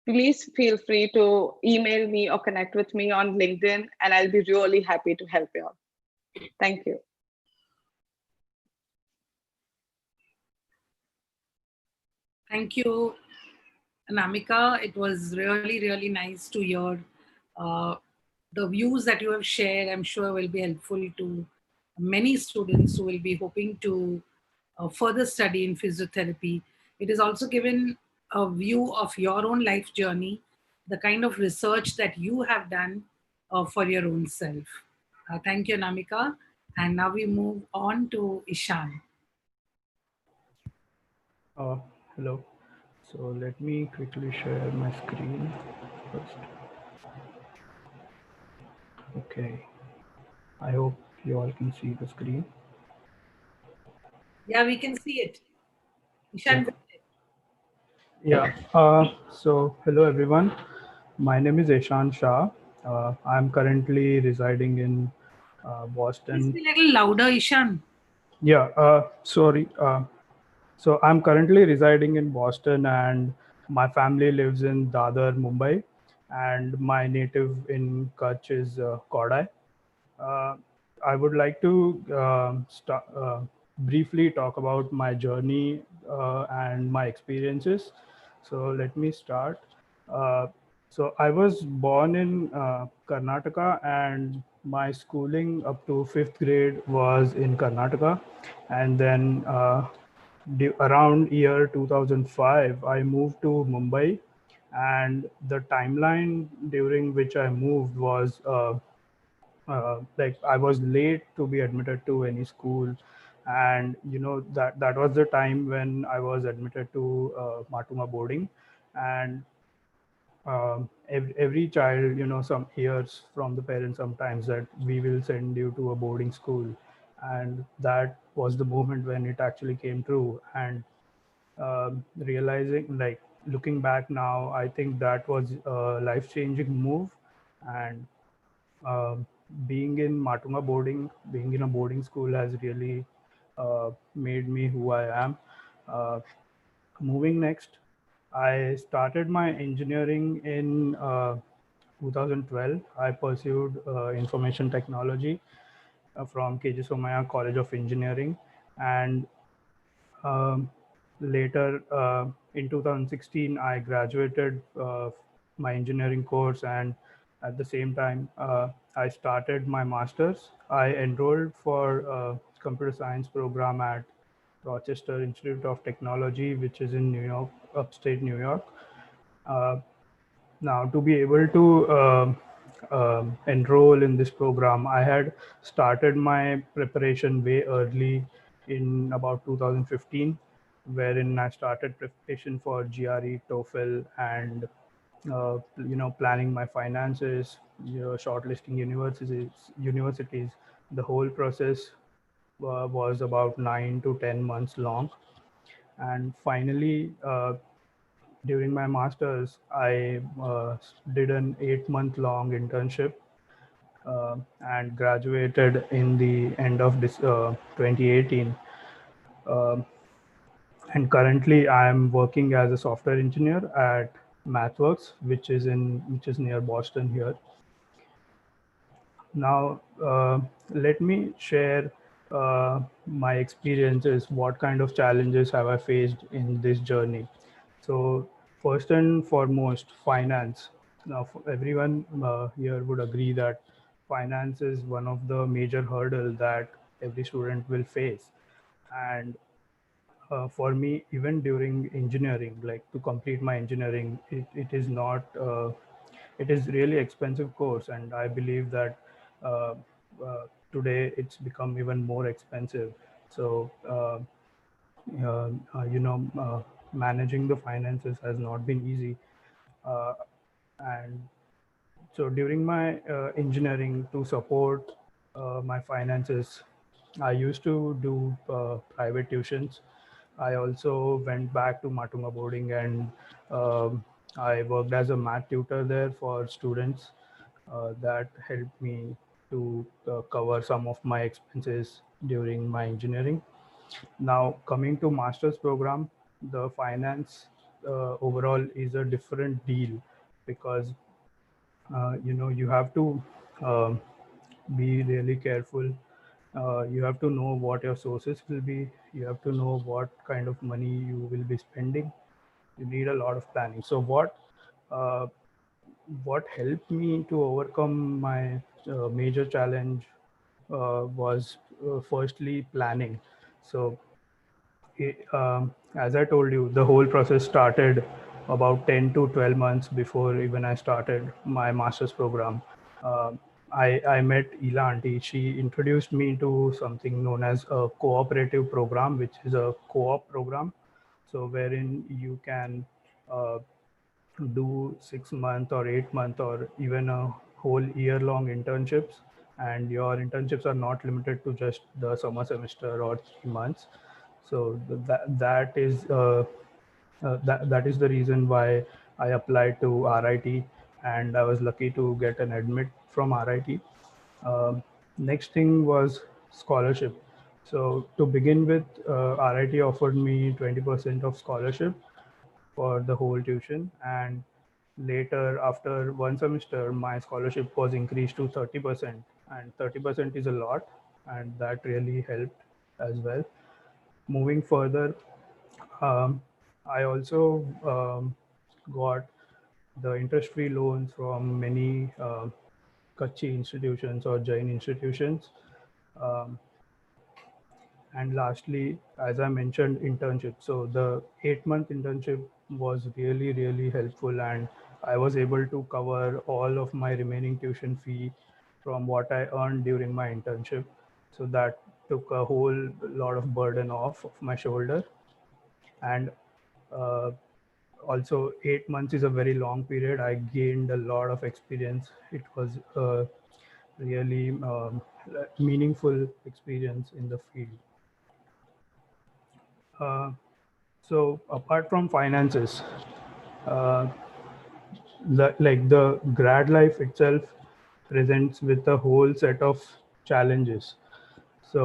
Please feel free to email me or connect with me on LinkedIn, and I'll be really happy to help you out. Thank you. Thank you, Anamika. It was really, really nice to hear the views that you have shared. I'm sure will be helpful to many students who will be hoping to further study in physiotherapy. It is also given a view of your own life journey, the kind of research that you have done for your own self. Thank you, Anamika. And now we move on to Ishan. Hello. So let me quickly share my screen first. Okay. I hope you all can see the screen. Yeah, we can see it. Ishan, Yeah. So hello everyone. My name is Ishan Shah. I'm currently residing in please Boston. be a little louder, Ishan. Yeah. Sorry. So I'm currently residing in Boston, and my family lives in Dadar, Mumbai, and my native in Kutch is Kodai. Uh, I would like to briefly talk about my journey and my experiences. So let me start. Uh, so I was born in Karnataka, and my schooling up to 5th grade was in Karnataka. And then around year 2005, I moved to Mumbai. And the timeline during which I moved was like I was late to be admitted to any school, and that was the time when I was admitted to Matuma boarding, and every child some hears from the parents sometimes that we will send you to a boarding school, and that was the moment when it actually came true. And realizing, like, looking back now, I think that was a life-changing move. And being in Matuma boarding, being in a boarding school has really made me who I am. Uh, Moving next, I started my engineering in 2012. I pursued information technology from KG Somaya College of Engineering, and um, later, in 2016, I graduated my engineering course, and at the same time, I started my master's. I enrolled for a computer science program at Rochester Institute of Technology, which is in New York, upstate New York. Uh, Now, to be able to enroll in this program, I had started my preparation way early in about 2015. wherein I started preparation for GRE, TOEFL, and planning my finances, shortlisting universities. The whole process was about 9 to 10 months long, and finally, during my masters, I did an 8 month long internship and graduated in the end of this 2018. Um and currently, I am working as a software engineer at MathWorks, which is near Boston here. Now, let me share my experiences. What kind of challenges have I faced in this journey? So, first and foremost, finance. Now, everyone here would agree that finance is one of the major hurdle that every student will face. And for me, even during engineering, like to complete my engineering, it is not, it is really expensive course. And I believe that uh, today it's become even more expensive. So, managing the finances has not been easy. Uh, and so during my engineering, to support my finances, I used to do private tuitions. I also went back to Matunga boarding, and I worked as a math tutor there for students. That helped me to cover some of my expenses during my engineering. Now, coming to master's program, the finance overall is a different deal, because you have to um be really careful. You have to know what your sources will be. You have to know what kind of money you will be spending. You need a lot of planning. So uh, what helped me to overcome my major challenge was firstly planning. So as I told you, the whole process started about 10 to 12 months before even I started my master's program. I met Ila auntie. She introduced me to something known as a cooperative program, which is a co-op program. So wherein you can uh, do 6 month or 8 month or even a whole year long internships, and your internships are not limited to just the summer semester or 3 months. So that is the reason why I applied to RIT, and I was lucky to get an admit from RIT. Next thing was scholarship. So to begin with, RIT offered me 20% of scholarship for the whole tuition, and later after one semester my scholarship was increased to 30%, and 30% is a lot, and that really helped as well. Moving further, um, I also got the interest free loans from many Kachi institutions or Jain institutions. um, And lastly, as I mentioned, internship. So the 8 month internship was really, really helpful, and I was able to cover all of my remaining tuition fee from what I earned during my internship. So that took a whole lot of burden off of my shoulder. And uh, also, 8 months is a very long period. I gained a lot of experience. It was a really meaningful experience in the field. Uh, So apart from finances, uh, the grad life itself presents with a whole set of challenges. So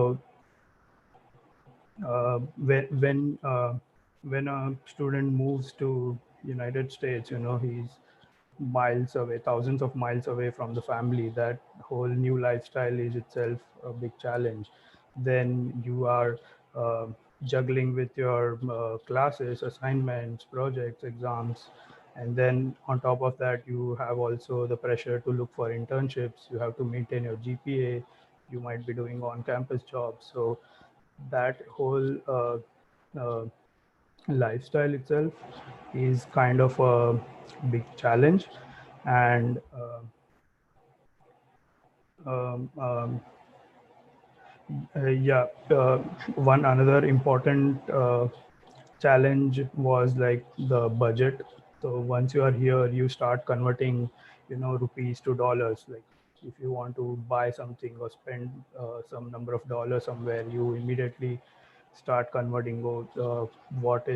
when a student moves to United States, he's miles away, thousands of miles away from the family. That whole new lifestyle is itself a big challenge. Then you are uh, juggling with your classes, assignments, projects, exams, and then on top of that, you have also the pressure to look for internships. You have to maintain your GPA. You might be doing on-campus jobs. So that whole uh, lifestyle itself is kind of a big challenge. And um, um, yeah, one another important challenge was like the budget. So once you are here, you start converting, rupees to dollars. Like if you want to buy something or spend some number of dollars somewhere, you immediately start converting. What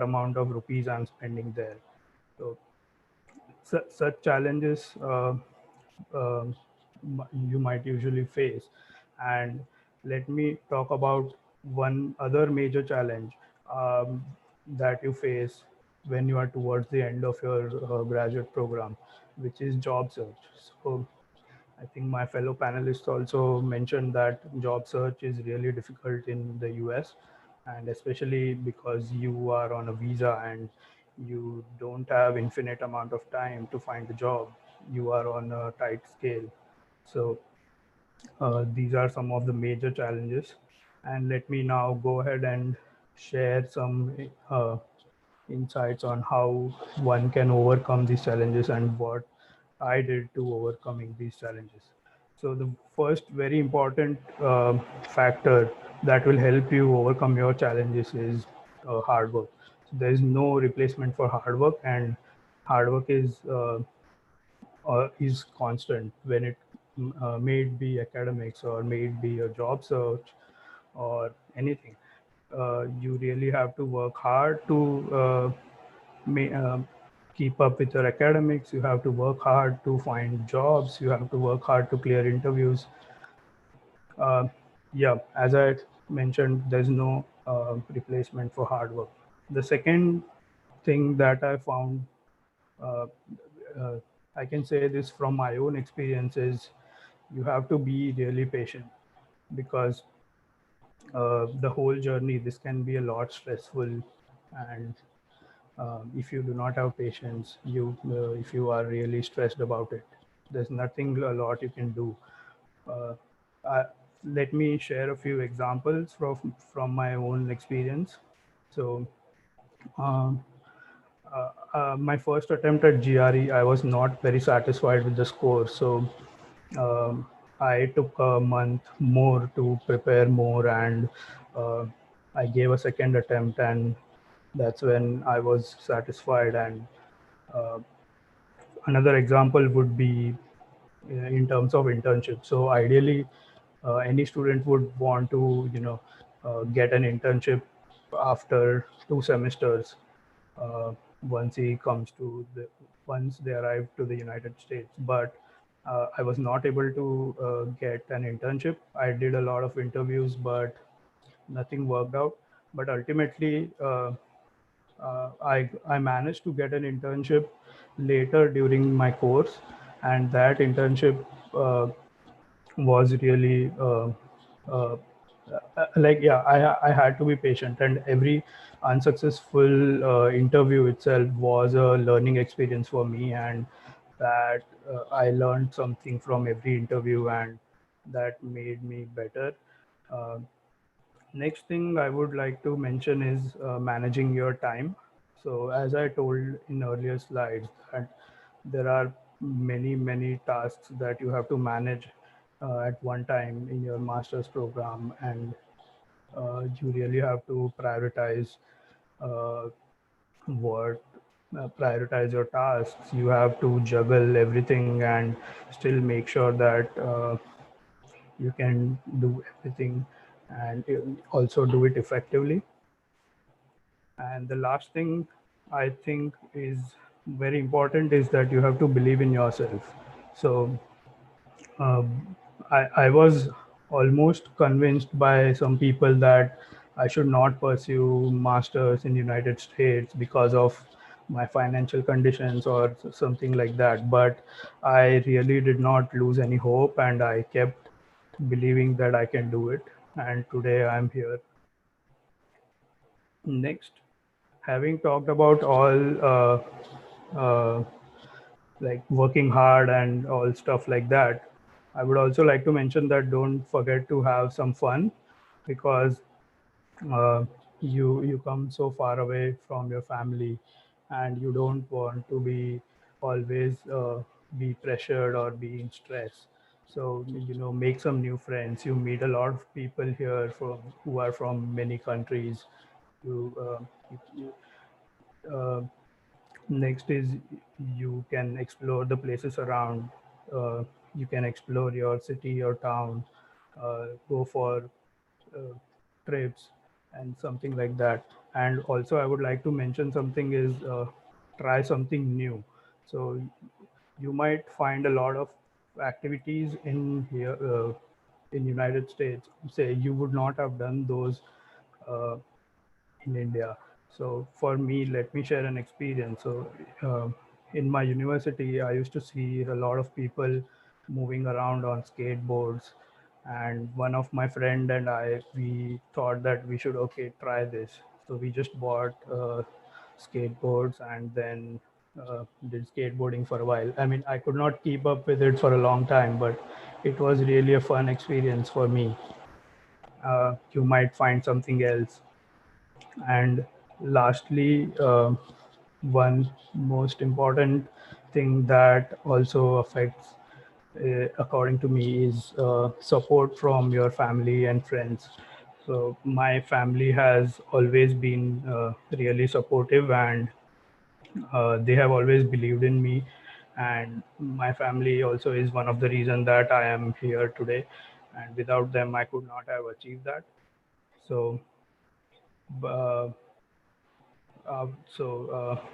amount of rupees I'm spending there. So such challenges um, you might usually face. And let me talk about one other major challenge that you face when you are towards the end of your graduate program, which is job search. So I think my fellow panelists also mentioned that job search is really difficult in the US, and especially because you are on a visa and you don't have infinite amount of time to find a job. You are on a tight scale. So these are some of the major challenges. And let me now go ahead and share some insights on how one can overcome these challenges and what I did to overcoming these challenges. So the first very important factor that will help you overcome your challenges is hard work. So there is no replacement for hard work, and hard work is constant when it may it be academics or may it be a job search or anything. You really have to work hard to may, keep up with your academics. You have to work hard to find jobs. You have to work hard to clear interviews. uh, yeah, as I mentioned, there's no replacement for hard work. The second thing that I found, uh, uh, I can say this from my own experience, is you have to be really patient, because the whole journey, this can be a lot stressful. And if you do not have patience, if you are really stressed about it, there's nothing a lot you can do. uh, I, Let me share a few examples from my own experience. So um, my first attempt at GRE, I was not very satisfied with the score. So um, I took a month more to prepare more, and uh, I gave a second attempt, and that's when I was satisfied. And uh, another example would be in terms of internship. So ideally, any student would want to, get an internship after 2 semesters, uh, once he comes to once they arrive to the United States. But I was not able to get an internship. I did a lot of interviews, but nothing worked out. But ultimately, I managed to get an internship later during my course, and that internship was really like, yeah, I had to be patient, and every unsuccessful interview itself was a learning experience for me, and that I learned something from every interview, and that made me better. Uh, Next thing I would like to mention is managing your time. So as I told in earlier slides, that there are many tasks that you have to manage at one time in your master's program, and you really have to uh, what prioritize your tasks. You have to juggle everything and still make sure that you can do everything and also do it effectively. And the last thing I think is very important is that you have to believe in yourself. So I was almost convinced by some people that I should not pursue masters in the United States because of my financial conditions or something like that. But I really did not lose any hope, and I kept believing that I can do it. And today I'm here. Next, having talked about all uh, like working hard and all stuff like that, I would also like to mention that don't forget to have some fun, because uh, you come so far away from your family, and you don't want to be always be pressured or be in stress. So make some new friends. You meet a lot of people here from who are from many countries. You Uh, Next is you can explore the places around. Uh, you can explore your city or town, go for uh, trips and something like that. And also, I would like to mention something is try something new. So you might find a lot of activities in here in United States. Say you would not have done those uh, in India. So for me, let me share an experience. So in my university, I used to see a lot of people moving around on skateboards, and one of my friend and I, we thought that we should try this. So we just bought skateboards and then did skateboarding for a while. I mean, I could not keep up with it for a long time, but it was really a fun experience for me. You might find something else. And lastly, one most important thing that also affects, according to me, is support from your family and friends. So my family has always been really supportive, and they have always believed in me. And my family also is one of the reasons that I am here today. And without them, I could not have achieved that. So uh,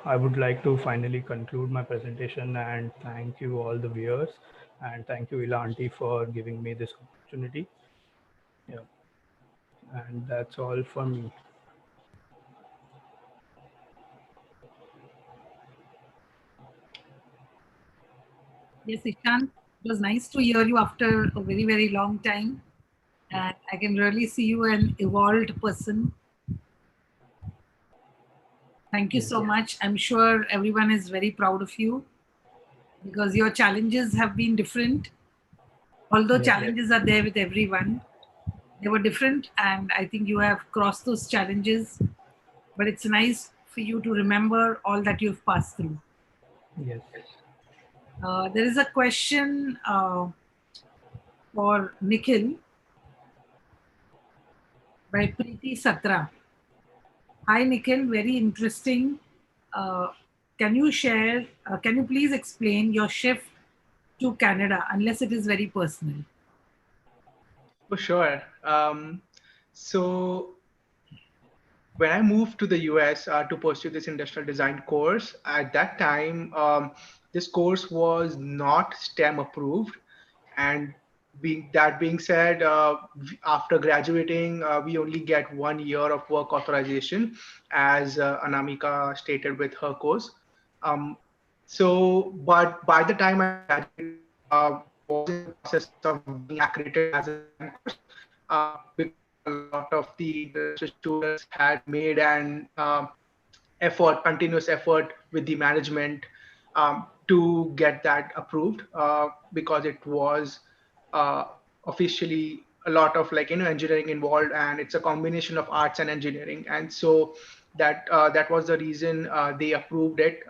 I would like to finally conclude my presentation and thank you all the viewers, and thank you Ilanti for giving me this opportunity. Yeah, and that's all for me. Yes, Ishan, it was nice to hear you after a very, very long time. And I can really see you an evolved person. Thank you Yes. so much. I'm sure everyone is very proud of you because your challenges have been different. Although Yes. challenges are there with everyone, they were different. And I think you have crossed those challenges. But it's nice for you to remember all that you've passed through. Yes. There is a question for Nikhil by Preeti Satra. Hi, Nikhil. Very interesting. Uh, can you please explain your shift to Canada, unless it is very personal? For sure. So when I moved to the US to pursue this industrial design course, at that time, this course was not STEM approved. And that being said, after graduating, we only get 1 year of work authorization, as Anamika stated with her course. Um, but by the time I graduated, it was in the process of being accredited as a design course, because a lot of the interested students had made an continuous effort with the management to get that approved, because it was uh, officially a lot of engineering involved, and it's a combination of arts and engineering. And so that was the reason they approved it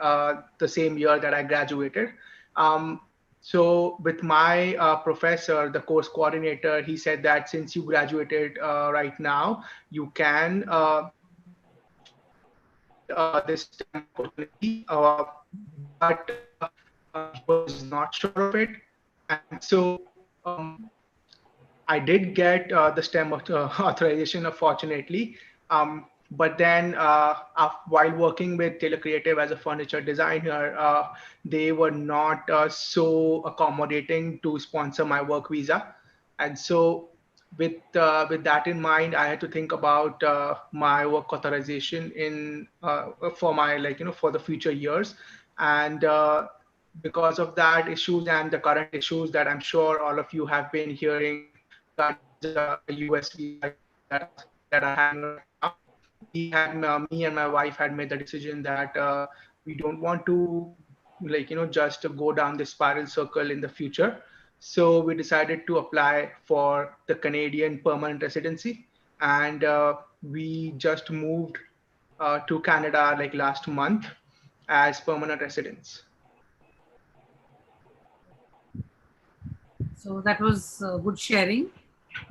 the same year that I graduated. um, so with my professor, the course coordinator, he said that since you graduated right now, you can get this STEM opportunity, but he was not sure of it. And so I did get the STEM authorization, unfortunately. But then, while working with Taylor Creative as a furniture designer, they were not so accommodating to sponsor my work visa. And so, with that in mind, I had to think about my work authorization in for my for the future years. And because of that issues and the current issues that I'm sure all of you have been hearing regarding this US visa issues that are happening right now, me and my wife had made the decision that we don't want to just go down this spiral circle in the future. So we decided to apply for the Canadian permanent residency, and we just moved to Canada like last month as permanent residents. So that was good sharing.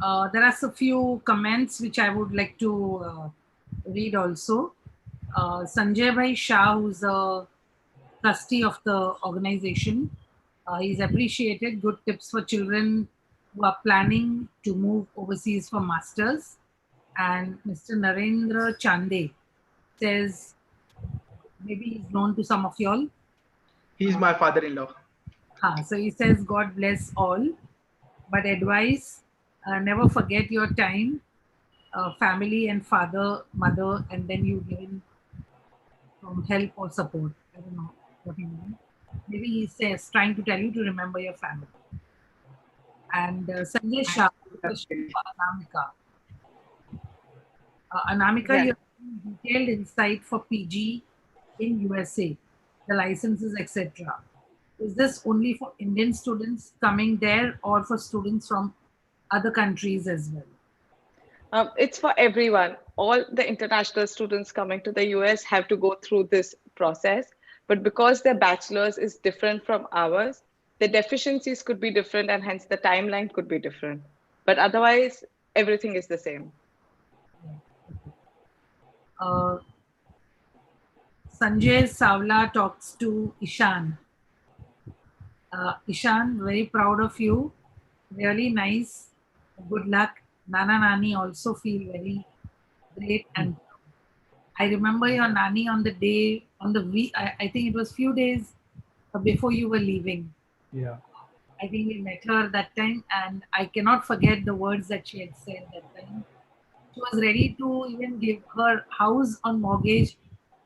There are a few comments which I would like to read also. Sanjay Bhai Shah, who's a trustee of the organization. He's appreciated good tips for children who are planning to move overseas for masters. And Mr. Narendra Chande says, maybe he's known to some of y'all. He's my father-in-law. So he says, God bless all, but advice, never forget your time, family and father, mother, and then you given from help or support. I don't know what he means. Maybe he says, trying to tell you to remember your family. And Sanjay Shah, question for Anamika. Anamika, Yeah. you have detailed insight for PG in USA, the licenses, etc. Is this only for Indian students coming there or for students from other countries as well? It's for everyone. All the international students coming to the US have to go through this process. But because their bachelor's is different from ours, the deficiencies could be different and hence the timeline could be different. But otherwise, everything is the same. Uh, Sanjay Savla talks to Ishan. Ishan, very proud of you. Really nice. Good luck. Nana Nani also feel very great and I remember your Nani on the day, on the week, I think it was few days before you were leaving. Yeah. I think we met her that time and I cannot forget the words that she had said that time. She was ready to even give her house on mortgage,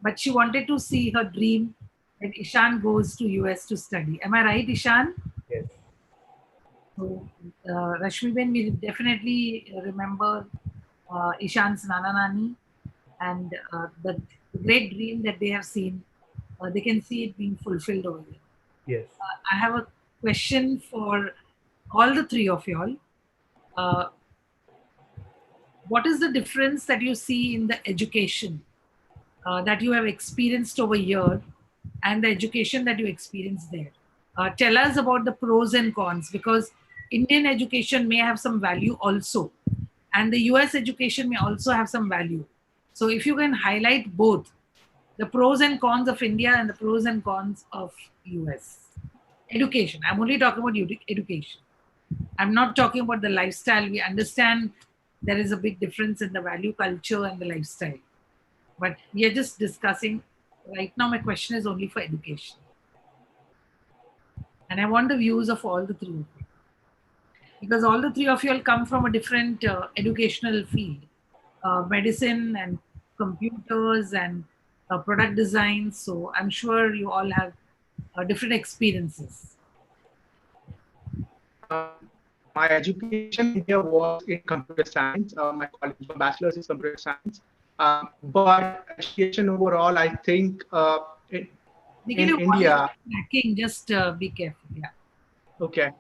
but she wanted to see her dream that Ishan goes to US to study. Am I right, Ishan? Yes. So, Rashmi Ben, we definitely remember Ishan's Nana Nani and the great dream that they have seen. They can see it being fulfilled over here. Yes. I have a question for all the three of y'all. Uh, what is the difference that you see in the education that you have experienced over here and the education that you experienced there? Tell us about the pros and cons because Indian education may have some value also, and the US education may also have some value. So, if you can highlight both the pros and cons of India and the pros and cons of US education. I'm only talking about education. I'm not talking about the lifestyle. We understand there is a big difference in the value culture and the lifestyle. But we are just discussing. Right now, my question is only for education. And I want the views of all the three of you. Because all the three of you will come from a different educational field medicine and computers and product design. So I'm sure you all have different experiences. My education in India was in computer science. My college, my bachelor's is computer science. But education overall, I think Nikhil, in your voice India, is lacking. Just be careful. Yeah. okay.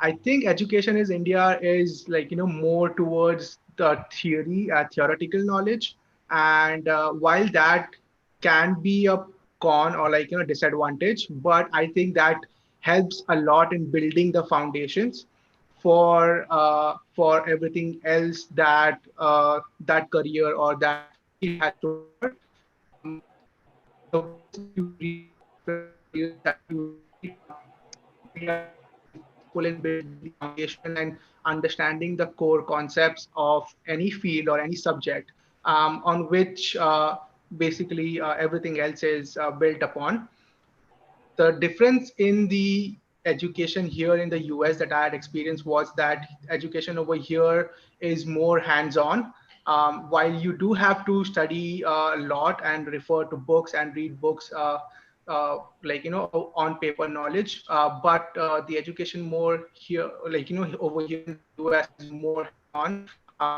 I think education is India is like more towards the theoretical knowledge, and while that can be a con or disadvantage, but I think that helps a lot in building the foundations for everything else that that career or that field has to offer. Um, the books that you read, the different materials that you read, they are very useful in building the foundation and understanding the core concepts of any field or any subject on which basically everything else is built upon. The difference in the education here in the US that I had experienced was that education over here is more hands-on. While you do have to study a lot and refer to books and read books, on paper knowledge, but the education more here, over here in the US is more hands-on.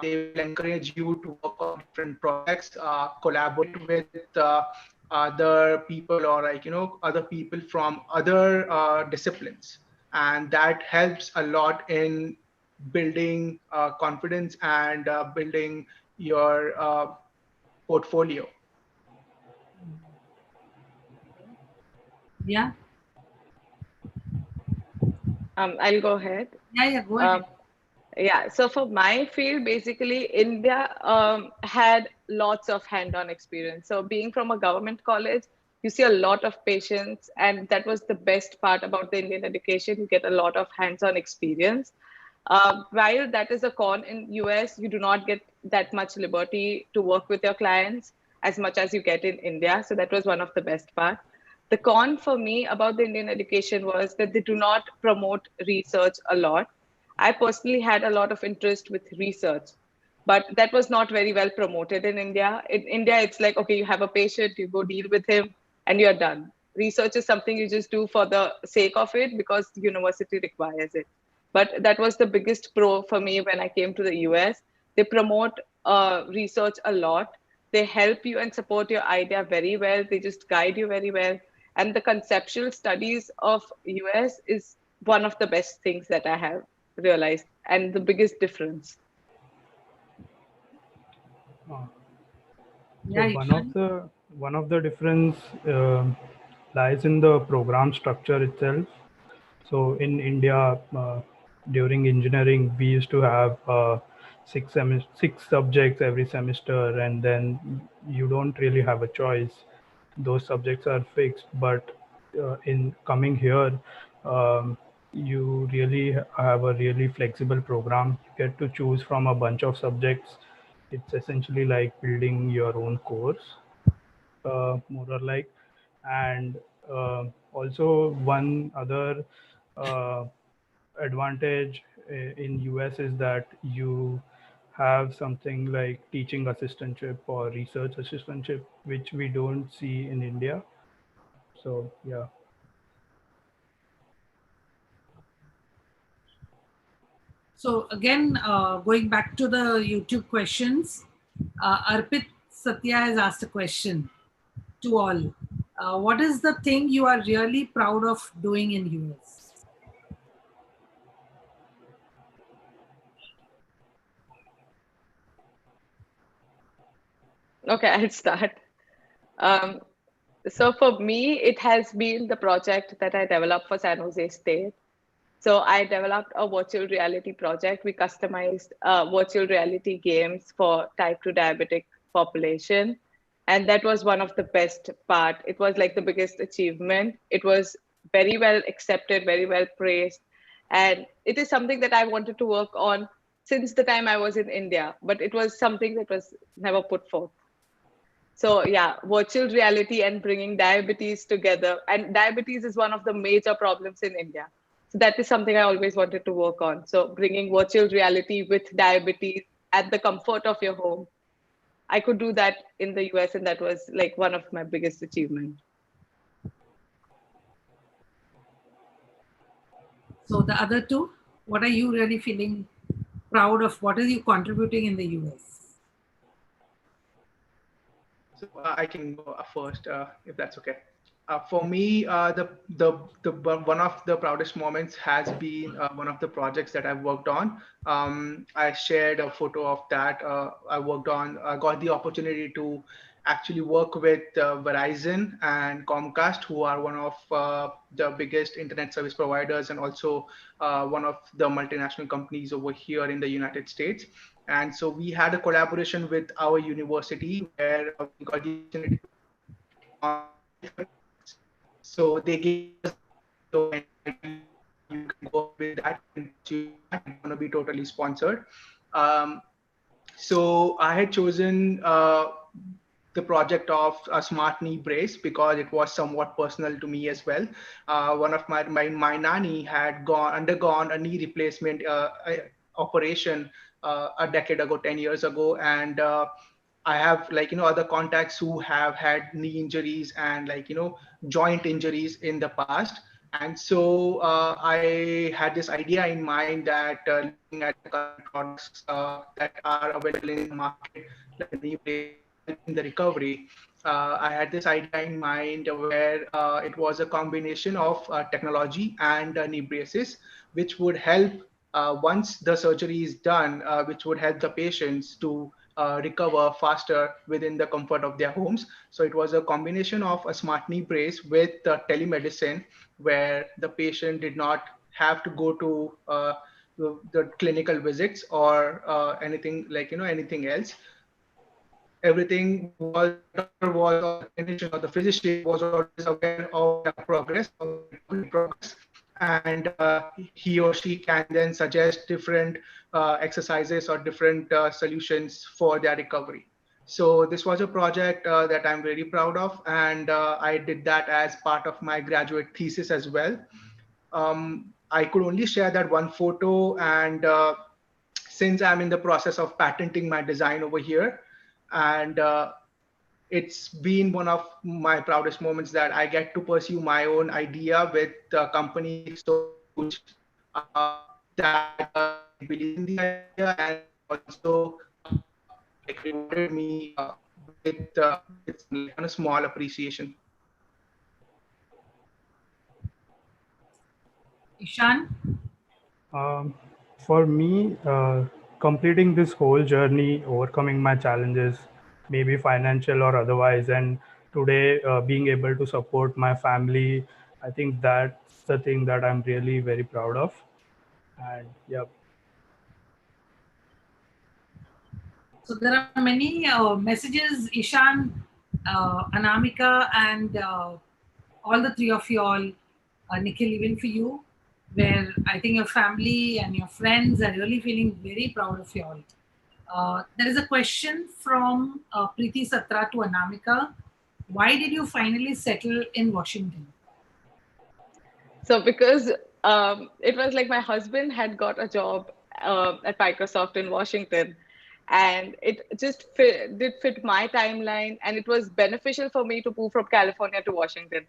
They will encourage you to work on different projects, collaborate with other people or other people from other disciplines, and that helps a lot in building confidence and building your portfolio. Yeah. I'll go ahead. Yeah. Yeah. Go Um, ahead. Yeah, so for my field, basically, India had lots of hand-on experience. So being from a government college, you see a lot of patients, and that was the best part about the Indian education. You get a lot of hands-on experience. While that is a con in US, you do not get that much liberty to work with your clients as much as you get in India. So that was one of the best part. The con for me about the Indian education was that they do not promote research a lot. I personally had a lot of interest with research, but that was not very well promoted in India. In India, it's like, okay, you have a patient, you go deal with him, and you're done. Research is something you just do for the sake of it because the university requires it. But that was the biggest pro for me when I came to the US. They promote research a lot. They help you and support your idea very well. They just guide you very well. And the conceptual studies of US is one of the best things that I have realized and the biggest difference. Uh, so Yeah, Ishan. one of the difference lies in the program structure itself. So in India, during engineering, we used to have six subjects every semester, and then you don't really have a choice. Those subjects are fixed, but in coming here, um, you really have a really flexible program. You get to choose from a bunch of subjects. It's essentially like building your own course, more or like. And also one other uh, advantage in US is that you have something like teaching assistantship or research assistantship, which we don't see in India. So yeah. So again, going back to the YouTube questions, Arpit Satya has asked a question to all. What is the thing you are really proud of doing in US? Okay, I'll start. Um, so for me, it has been the project that I developed for San Jose State. So I developed a virtual reality project. We customized virtual reality games for type 2 diabetic population. And that was one of the best part. It was like the biggest achievement. It was very well accepted, very well praised. And it is something that I wanted to work on since the time I was in India, but it was something that was never put forth. So yeah, virtual reality and bringing diabetes together. And diabetes is one of the major problems in India. So that is something I always wanted to work on. So bringing virtual reality with diabetes at the comfort of your home. I could do that in the US, and that was like one of my biggest achievements. So the other two, what are you really feeling proud of? What are you contributing in the US? So I can go first, if that's okay. For me, the one of the proudest moments has been one of the projects that I've worked on. I shared a photo of that. I worked on. I got the opportunity to actually work with Verizon and Comcast, who are one of the biggest internet service providers and also one of the multinational companies over here in the United States. And so we had a collaboration with our university where we got the opportunity to work on different projects. So they gave us the opportunity to go and you can go ahead with that, you can pursue with that. It's going to be totally sponsored. Um, so I had chosen the project of a smart knee brace because it was somewhat personal to me as well. One of my nanny had undergone a knee replacement operation a decade ago, 10 years ago, and I have like other contacts who have had knee injuries and joint injuries in the past. And so I had this idea in mind that looking at the current products that are available in the market, like the knee brace, to help in the recovery, I had this idea in mind where it was a combination of technology and knee braces, which would help once the surgery is done, which would help the patients to recover faster within the comfort of their homes. So it was a combination of a smart knee brace with telemedicine, where the patient did not have to go to the clinical visits or anything like anything else. Everything was the doctor was or the clinician or the physician was always aware of their progress or the recovery progress, and he or she can then suggest different exercises or different solutions for their recovery. So this was a project that I'm very proud of, and I did that as part of my graduate thesis as well. I could only share that one photo, and since I'm in the process of patenting my design over here, and it's been one of my proudest moments that I get to pursue my own idea with a company so huge that they believe in the idea, and they also like rewarded me with some like a small appreciation. Ishan? Um, for me, completing this whole journey, overcoming my challenges, maybe financial or otherwise, and today being able to support my family, I think that's the thing that I'm really very proud of. And yeah. So there are many messages, Ishan, Anamika, and all the three of you all, Nikhil, even for you, where I think your family and your friends are really feeling very proud of you all. There is a question from Preeti Satra to Anamika. Why did you finally settle in Washington? So because it was like my husband had got a job at Microsoft in Washington, and it just did fit my timeline, and it was beneficial for me to move from California to Washington.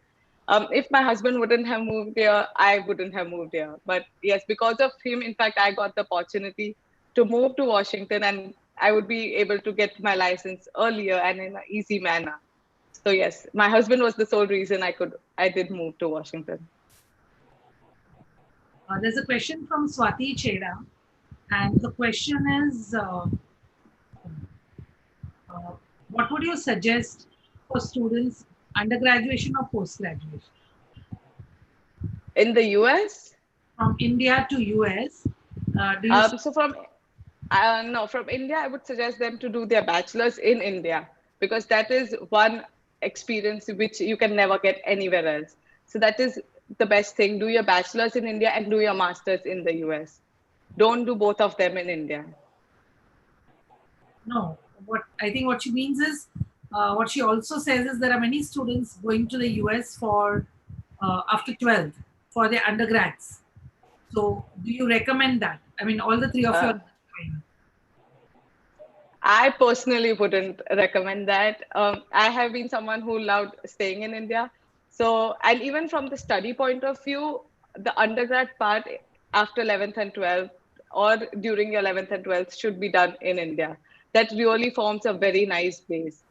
If my husband wouldn't have moved here, I wouldn't have moved here. But yes, because of him, in fact, I got the opportunity to move to Washington, and I would be able to get my license earlier and in an easy manner. So yes, my husband was the sole reason I did move to Washington. There's a question from Swati Cheda, and the question is uh, what would you suggest for students, undergraduation or post graduation? In the US, From India to US, do you so from no, from India, I would suggest them to do their bachelor's in India because that is one experience which you can never get anywhere else. So that is the best thing. Do your bachelor's in India and do your master's in the US. Don't do both of them in India. no? What I think what she means is, what she also says is there are many students going to the US for after 12th for their undergrads. So, do you recommend that? I mean, all the three of you Uh, are fine. I personally wouldn't recommend that. I have been someone who loved staying in India. So, and even from the study point of view, the undergrad part after 11th and 12th or during your 11th and 12th should be done in India. That really forms a very nice base,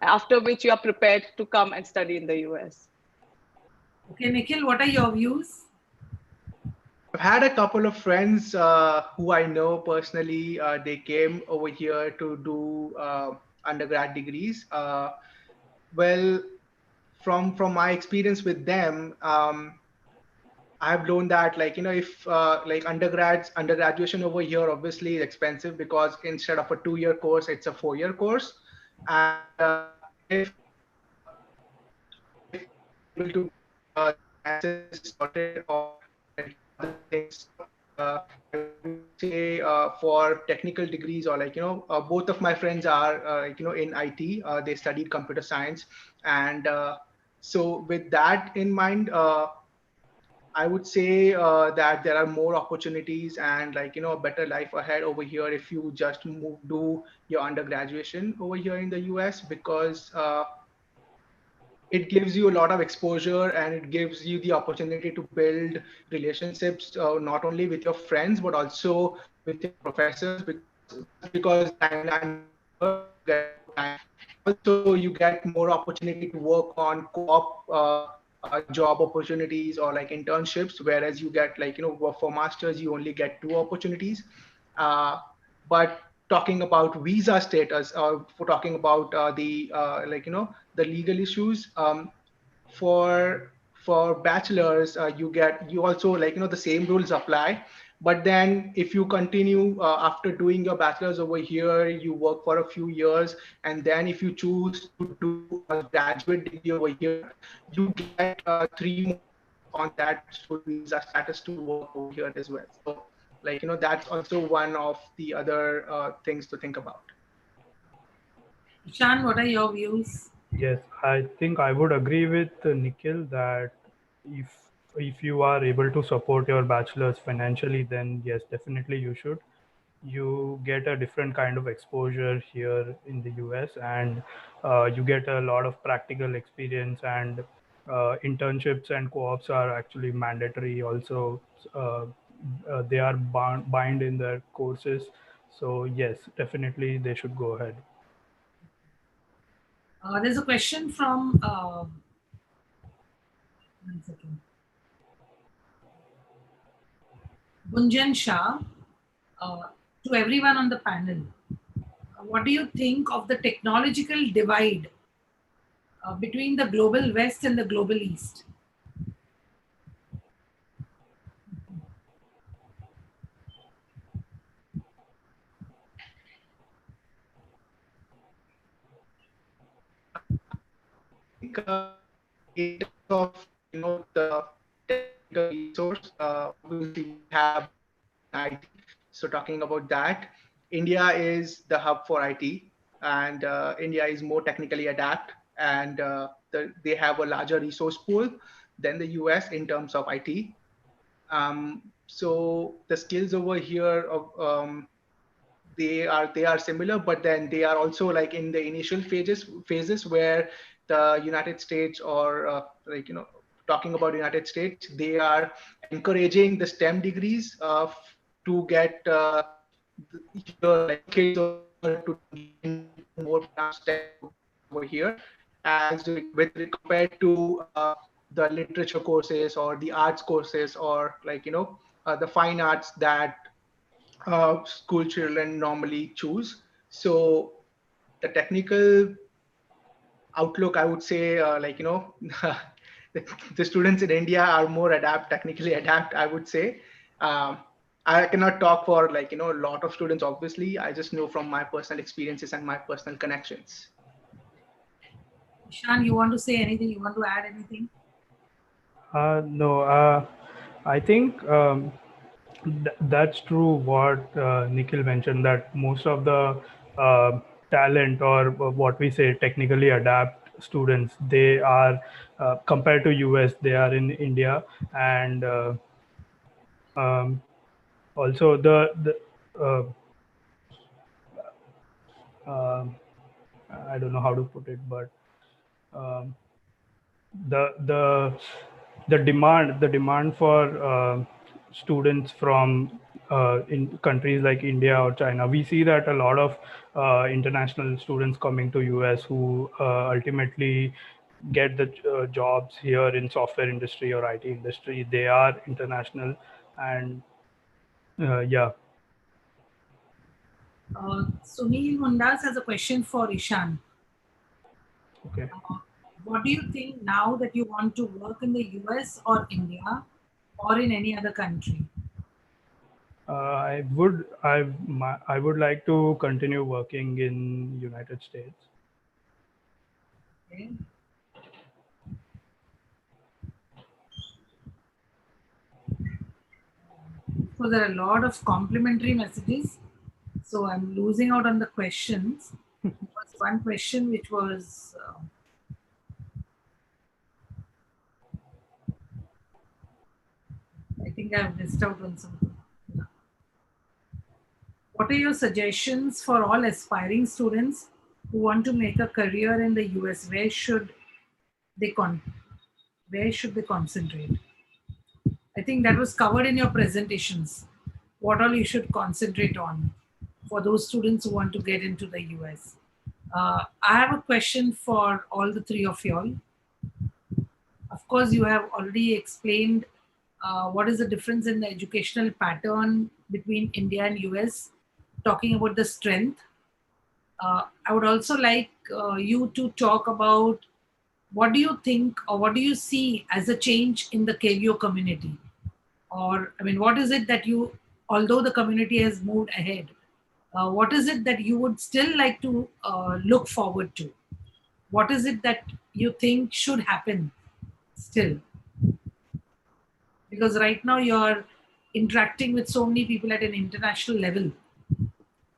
after which you are prepared to come and study in the US. Okay, Nikhil, what are your views? I've had a couple of friends who I know personally. They came over here to do undergrad degrees. Well, from my experience with them, I've learned that like if like undergraduation over here obviously is expensive because instead of a 2-year course, it's a 4-year course, and if you're not able to get the finances sorted or other things sorted, I would say for technical degrees or both of my friends are in IT. They studied computer science, and so with that in mind. I would say that there are more opportunities and a better life ahead over here if you just do your undergraduation over here in the US because it gives you a lot of exposure and it gives you the opportunity to build relationships not only with your friends but also with your professors because just because timeline is shorter you get more time and also you get more opportunity to work on co-op job opportunities or like internships, whereas you get for masters you only get 2 opportunities. But talking about visa status for talking about the legal issues, for bachelors you also the same rules apply, But then if you continue after doing your bachelor's over here, you work for a few years, and then if you choose to do a graduate degree over here, you get 3 more years on that student visa status to work over here as well. So like, that's also one of the other things to think about. Ishan, what are your views? Yes, I think I would agree with Nikhil that if if you are able to support your bachelor's financially, then yes, definitely you should. You get a different kind of exposure here in the US, and you get a lot of practical experience, and internships and co-ops are actually mandatory also. uh, they are bind in their courses. So yes, definitely they should go ahead. There's a question from, one second, Gunjan Shah. Uh, to everyone on the panel, what do you think of the technological divide between the global West and the global East? think in terms of the technical resource, obviously we have in IT. So talking about that, India is the hub for IT, and India is more technically adept, and they have a larger resource pool than the US in terms of IT. So the skills over here of they are similar, but then they are also like in the initial phases where the United States, or like talking about United States, they are encouraging the STEM degrees to get like kids over here to gain more STEM courses over here, as with compared to the literature courses or the arts courses, or like the fine arts that school children normally choose. So the technical outlook, I would say, the students in India are more technically adapt, I would say. Um, I cannot talk for a lot of students, obviously. I just know from my personal experiences and my personal connections. Ishan, you want to say anything? You want to add anything? No, I think that's true what Nikhil mentioned, that most of the talent, or what we say technically adapt students, they are compared to US, they are in India. And um, also the uh, um I don't know how to put it, but um, the the the demand for students from in countries like India or China, we see that a lot of international students coming to US who ultimately get the jobs here in software industry or IT industry. They are international, and yeah. Sunil Mundas has a question for Ishan. Okay. What do you think now that you want to work in the US or India or in any other country? I would like to continue working in United States. Okay. So there are a lot of complimentary messages. So I'm losing out on the questions. There was one question which was, I think I've missed out on something. Yeah. What are your suggestions for all aspiring students who want to make a career in the US? They con- where should they concentrate? I think that was covered in your presentations. What all you should concentrate on for those students who want to get into the US. I have a question for all the three of y'all. Of course, you have already explained what is the difference in the educational pattern between India and US, talking about the strength. I would also like you to talk about what do you think or what do you see as a change in the KVO community? Or, I mean, what is it that you although the community has moved ahead, what is it that you would still like to look forward to? What is it that you think should happen still? Because right now you're interacting with so many people at an international level.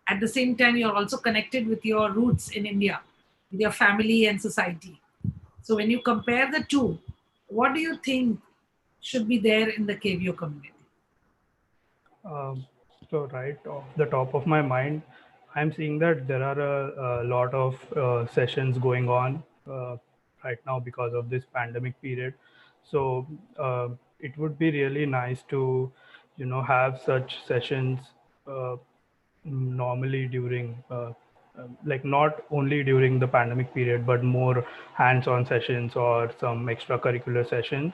At the same time, you're also connected with your roots in India, with your family and society. So when you compare the two, what do you think should be there in the KVO community? Um, so right off the top of my mind, I'm seeing that there are a lot of sessions going on right now because of this pandemic period. So it would be really nice to, have such sessions uh, normally during, like not only during the pandemic period, but more hands-on sessions or some extracurricular sessions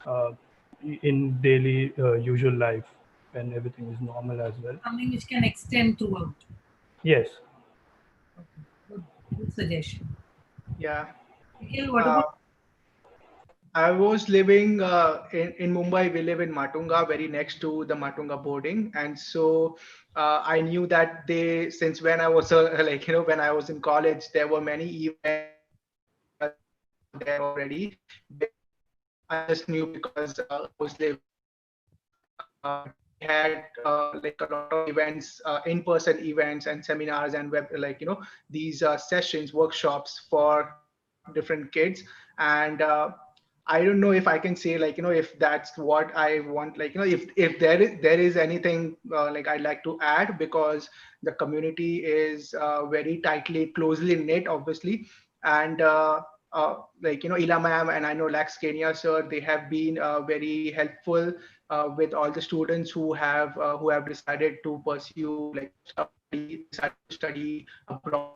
uh, in daily usual life when everything is normal as well. Something which can extend throughout. Yes. Good, good suggestion. Yeah. Nikhil, what Uh, about I was living in Mumbai. We live in Matunga, very next to the Matunga boarding, and so I knew that they, since when I was when I was in college, there were many events and activities that were there already, which I just knew because I was living there. They had like a lot of events, in-person events and seminars and web, these sessions, workshops for different kids. And I don't know if I can say if that's what I want, if there is anything I'd like to add, because the community is very tightly, closely knit, obviously. And Ila ma'am and I know Lax Kenya sir, they have been very helpful with all the students who have decided to pursue, decided to study abroad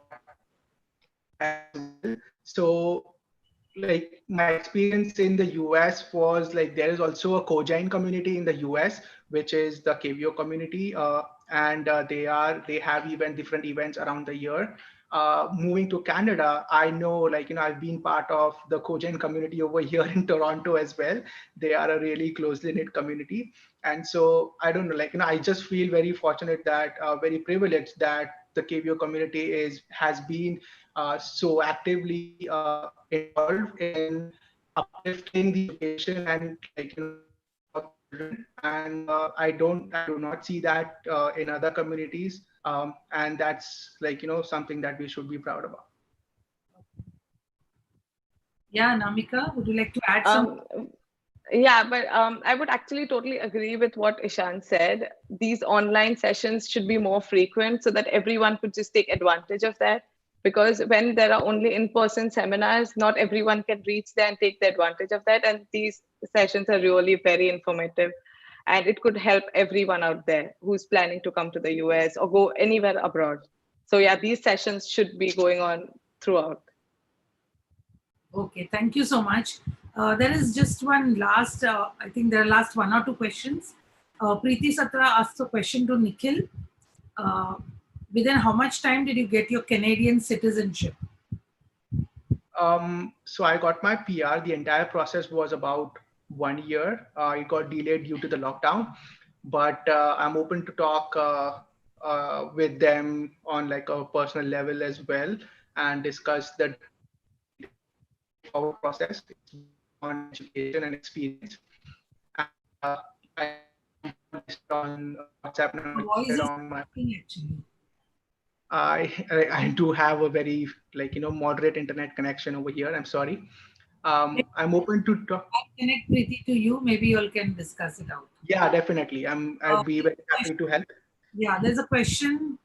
as well. So my experience in the US was like there is also a Cojain community in the US, which is the KVO community, and they have even different events around the year. Moving to Canada, I know I've been part of the Cojain community over here in Toronto as well. They are a really closely knit community, and so I don't know, I just feel very fortunate, that very privileged, that the KVO community has been so actively involved in uplifting the education and learning of the children. And I do not see that in other communities, and that's something that we should be proud about. yeah, Namika, would you like to add some? Yeah, but I would actually totally agree with what Ishan said. These online sessions should be more frequent so that everyone could just take advantage of that. Because when there are only in-person seminars, not everyone can reach there and take the advantage of that. And these sessions are really very informative. And it could help everyone out there who's planning to come to the US or go anywhere abroad. So yeah, these sessions should be going on throughout. Okay, thank you so much. There is just one last, I think there are last one or two questions. Preeti Satra asked a question to Nikhil. Uh, Within how much time did you get your Canadian citizenship? So I got my PR. The entire process was about 1 year. It got delayed due to the lockdown, but I'm open to talk with them on like a personal level as well, and discuss the straightforward process. It's based on education and experience. And I can confirm this on WhatsApp number Your listed voice is on my. breaking actually. I do have a very moderate internet connection over here. I'm sorry. I'm open to talk. I'll connect Preeti to you. Maybe you all can discuss it out. Yeah, definitely. I'd be very happy to help. Yeah, there's a question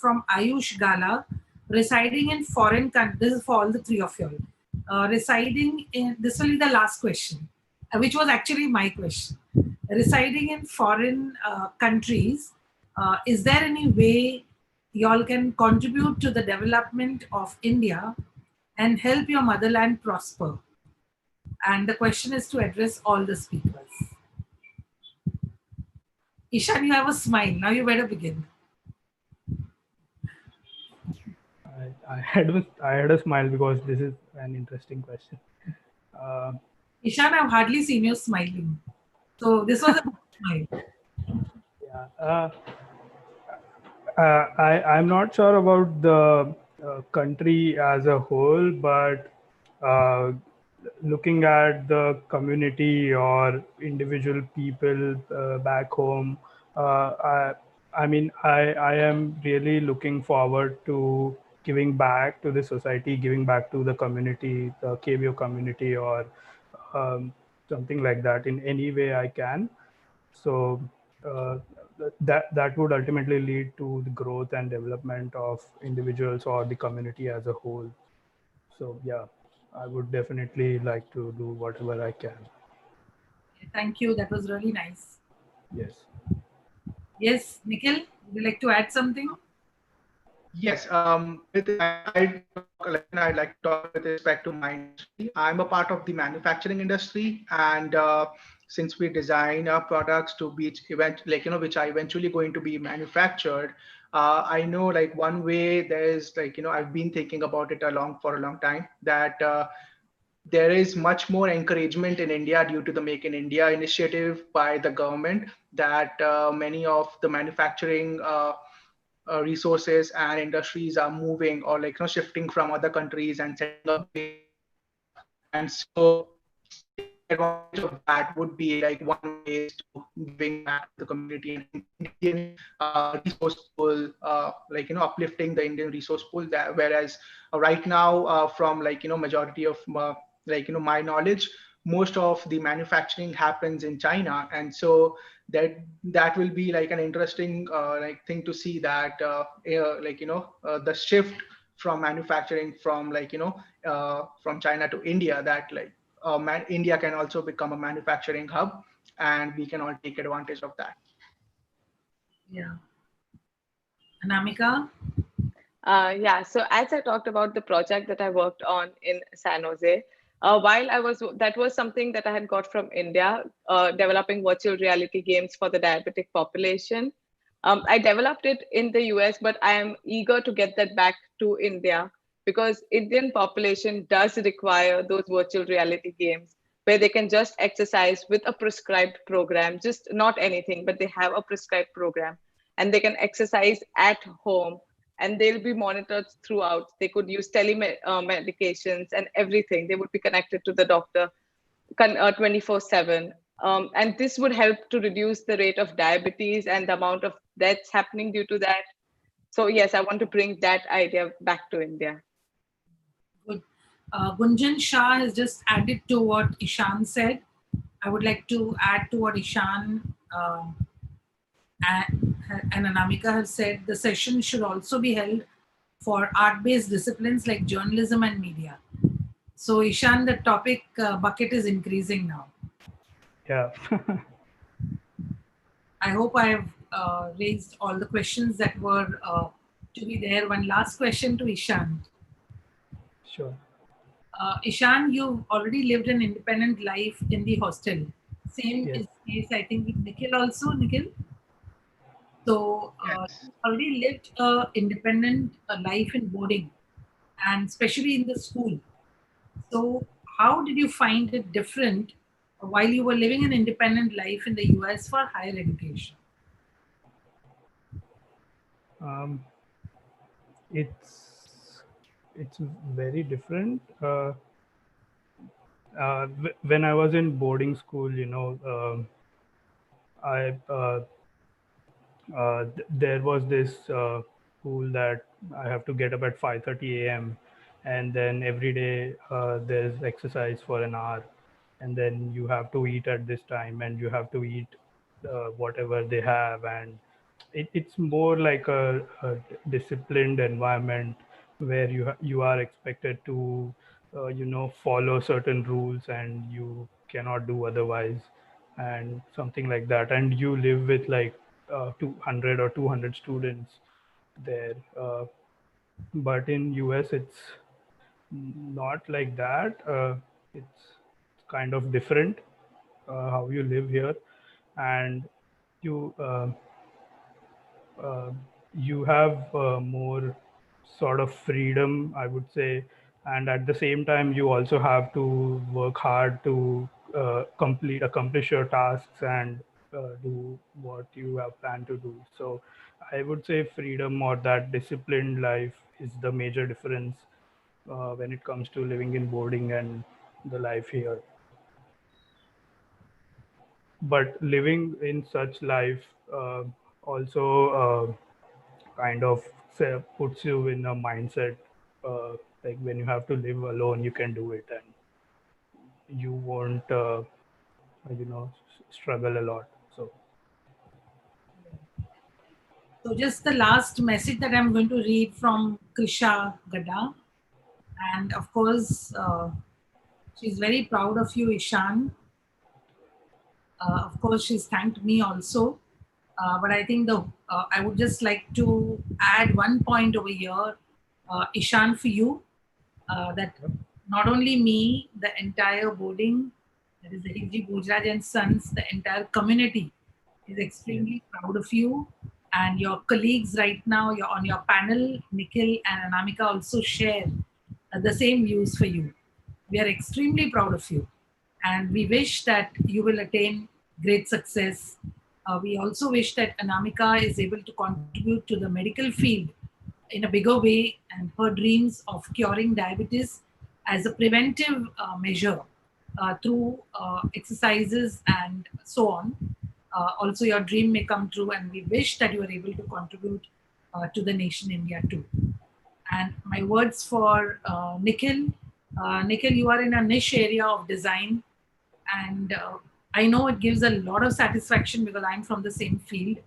from Ayush Gala, residing in foreign countries. This is for all the three of you. Residing in, this will be the last question, which was actually my question. Residing in foreign countries, is there any way y'all can contribute to the development of India and help your motherland prosper? And the question is to address all the speakers. Ishan, you have a smile. Now you better begin. I had a smile because this is an interesting question. Ishan, I've hardly seen you smiling. So this was a smile. Yeah, Uh, I'm not sure about the country as a whole, but uh, looking at the community or individual people back home, I mean, I am really looking forward to giving back to the society, giving back to the community, the KBO community, or um, something like that in any way I can. So uh, that would ultimately lead to the growth and development of individuals or the community as a whole. So yeah, I would definitely like to do whatever I can. Thank you. That was really nice. Yes. Yes, Nikhil, would you like to add something? Yes, I talk like I'd like to talk with respect to my industry. I'm a part of the manufacturing industry, and since we design our products to be which are eventually going to be manufactured, I know like one way there is like I've been thinking about it for a long time that there is much more encouragement in India due to the Make in India initiative by the government that many of the manufacturing resources and industries are moving or shifting from other countries and setting up base in India. And so taking advantage of that would be like one way is to giving back to the community and Indian resource pool, uplifting the Indian resource pool. That whereas right now, from majority of my knowledge, most of the manufacturing happens in China, and so that will be like an interesting thing to see that the shift from manufacturing from from China to India, that India can also become a manufacturing hub, and we can all take advantage of that. Yeah. Anamika? Yeah, so as I talked about the project that I worked on in San Jose, while that was something that I had got from India, developing virtual reality games for the diabetic population. I developed it in the US, but I am eager to get that back to India because Indian population does require those virtual reality games where they can just exercise with a prescribed program, just not anything, but they have a prescribed program and they can exercise at home and they'll be monitored throughout. They could use telemedications and everything. They would be connected to the doctor 24/7. And this would help to reduce the rate of diabetes and the amount of deaths happening due to that. So yes, I want to bring that idea back to India. Good. Gunjan Shah has just added to what Ishan said. I would like to add to what Ishan and Anamika have said. The session should also be held for art-based disciplines like journalism and media. So Ishan, the topic bucket is increasing now. Yeah. I hope I have raised all the questions that were to be there. One last question to Ishan. Sure. Ishan, you've already lived an independent life in the hostel. Same Yes. is the case, I think, with Nikhil also. Nikhil? So, Yes. you already lived a independent life in boarding and especially in the school. So, how did you find it different while you were living an independent life in the US for higher education? Um, it's it's very different. When I was in boarding school, I there was this rule that I have to get up at 5:30 a.m. and then every day there's exercise for an hour, and then you have to eat at this time and you have to eat whatever they have, and it's more like a disciplined environment where you are expected to follow certain rules and you cannot do otherwise and something like that, and you live with like 200 or 200 students there, but in US it's not like that. It's kind of different how you live here, and you uh, you have more sort of freedom, I would say, and at the same time you also have to work hard to accomplish your tasks, and do what you have planned to do. So I would say freedom or that disciplined life is the major difference when it comes to living in boarding and the life here. But living in such life also kind of puts you in a mindset like when you have to live alone, you can do it and you won't, struggle a lot. So So just the last message that I'm going to read from Krisha Gada. And of course, she's very proud of you, Ishan. Of course, she's thanked me also. But I think I would just like to add one point over here, Ishan, for you, that not only me, the entire boarding, that is the Hilji Bujraj and Sons, the entire community is extremely proud of you. And your colleagues right now, you're on your panel, Nikhil and Anamika also share the same views for you. We are extremely proud of you. And we wish that you will attain great success. We also wish that Anamika is able to contribute to the medical field in a bigger way, and her dreams of curing diabetes as a preventive measure through exercises and so on. Also, your dream may come true, and we wish that you are able to contribute to the nation India too. And my words for Nikhil. Nikhil, you are in a niche area of design, and I know it gives a lot of satisfaction because I'm from the same field,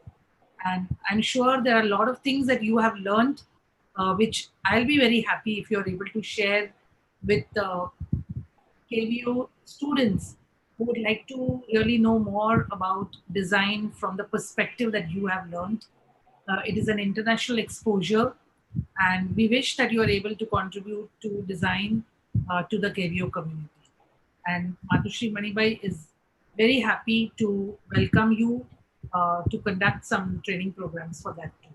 and I'm sure there are a lot of things that you have learned, which I'll be very happy if you're able to share with KVO students who would like to really know more about design from the perspective that you have learned. It is an international exposure, and we wish that you are able to contribute to design to the KVO community. And Matushri Manibai is very happy to welcome you to conduct some training programs for that too.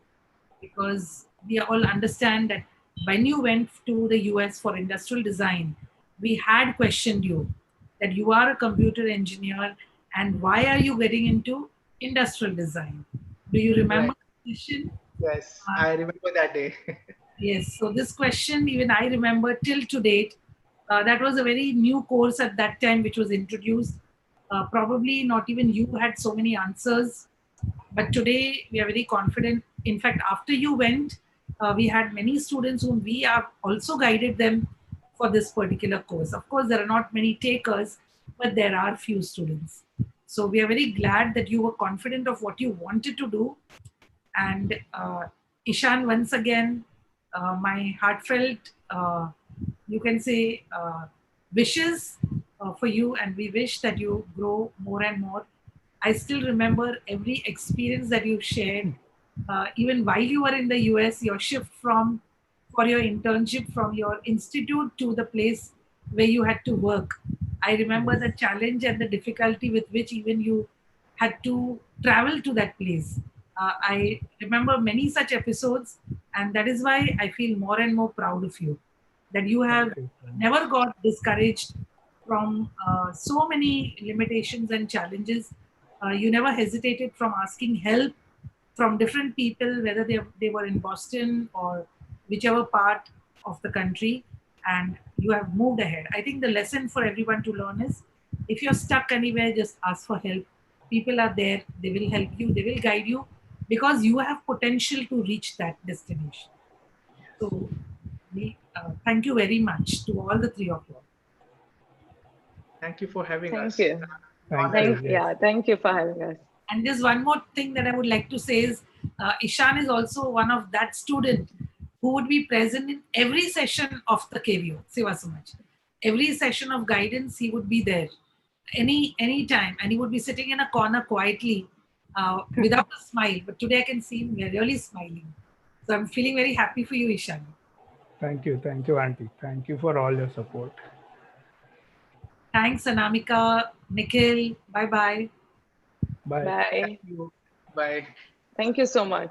Because we all understand that when you went to the US for industrial design, we had questioned you that you are a computer engineer and why are you getting into industrial design? Do you remember Right. the question? Yes, Uh, I remember that day. Yes, so this question, even I remember till to date, that was a very new course at that time which was introduced. Probably not even you had so many answers, but today we are very confident. In fact, after you went, we had many students whom we have also guided them for this particular course. Of course, there are not many takers, but there are few students. So we are very glad that you were confident of what you wanted to do. And Ishan, once again, my heartfelt, you can say, wishes for you, and we wish that you grow more and more. I still remember every experience that you shared, even while you were in the US, your shift from for your internship from your institute to the place where you had to work. I remember the challenge and the difficulty with which even you had to travel to that place. I remember many such episodes, and that is why I feel more and more proud of you that you have thank you. never got discouraged from so many limitations and challenges. You never hesitated from asking help from different people, whether they were in Boston or whichever part of the country, and you have moved ahead. I think the lesson for everyone to learn is if you're stuck anywhere, just ask for help. People are there, they will help you, they will guide you because you have potential to reach that destination. So, thank you very much to all the three of you. Thank you for having Thank us. you. Thank Honor. you. Yes. Yeah, thank you for having us. And just one more thing that I would like to say is Ishan is also one of that student who would be present in every session of the KVO, Seva Samaj. Every session of guidance, he would be there any time, and he would be sitting in a corner quietly without a smile. But today I can see him really smiling. So I'm feeling very happy for you, Ishan. Thank you, Auntie. Thank you for all your support. Thanks, Anamika, Nikhil. Bye bye. Bye. Bye. Thank you. Bye. Thank you so much.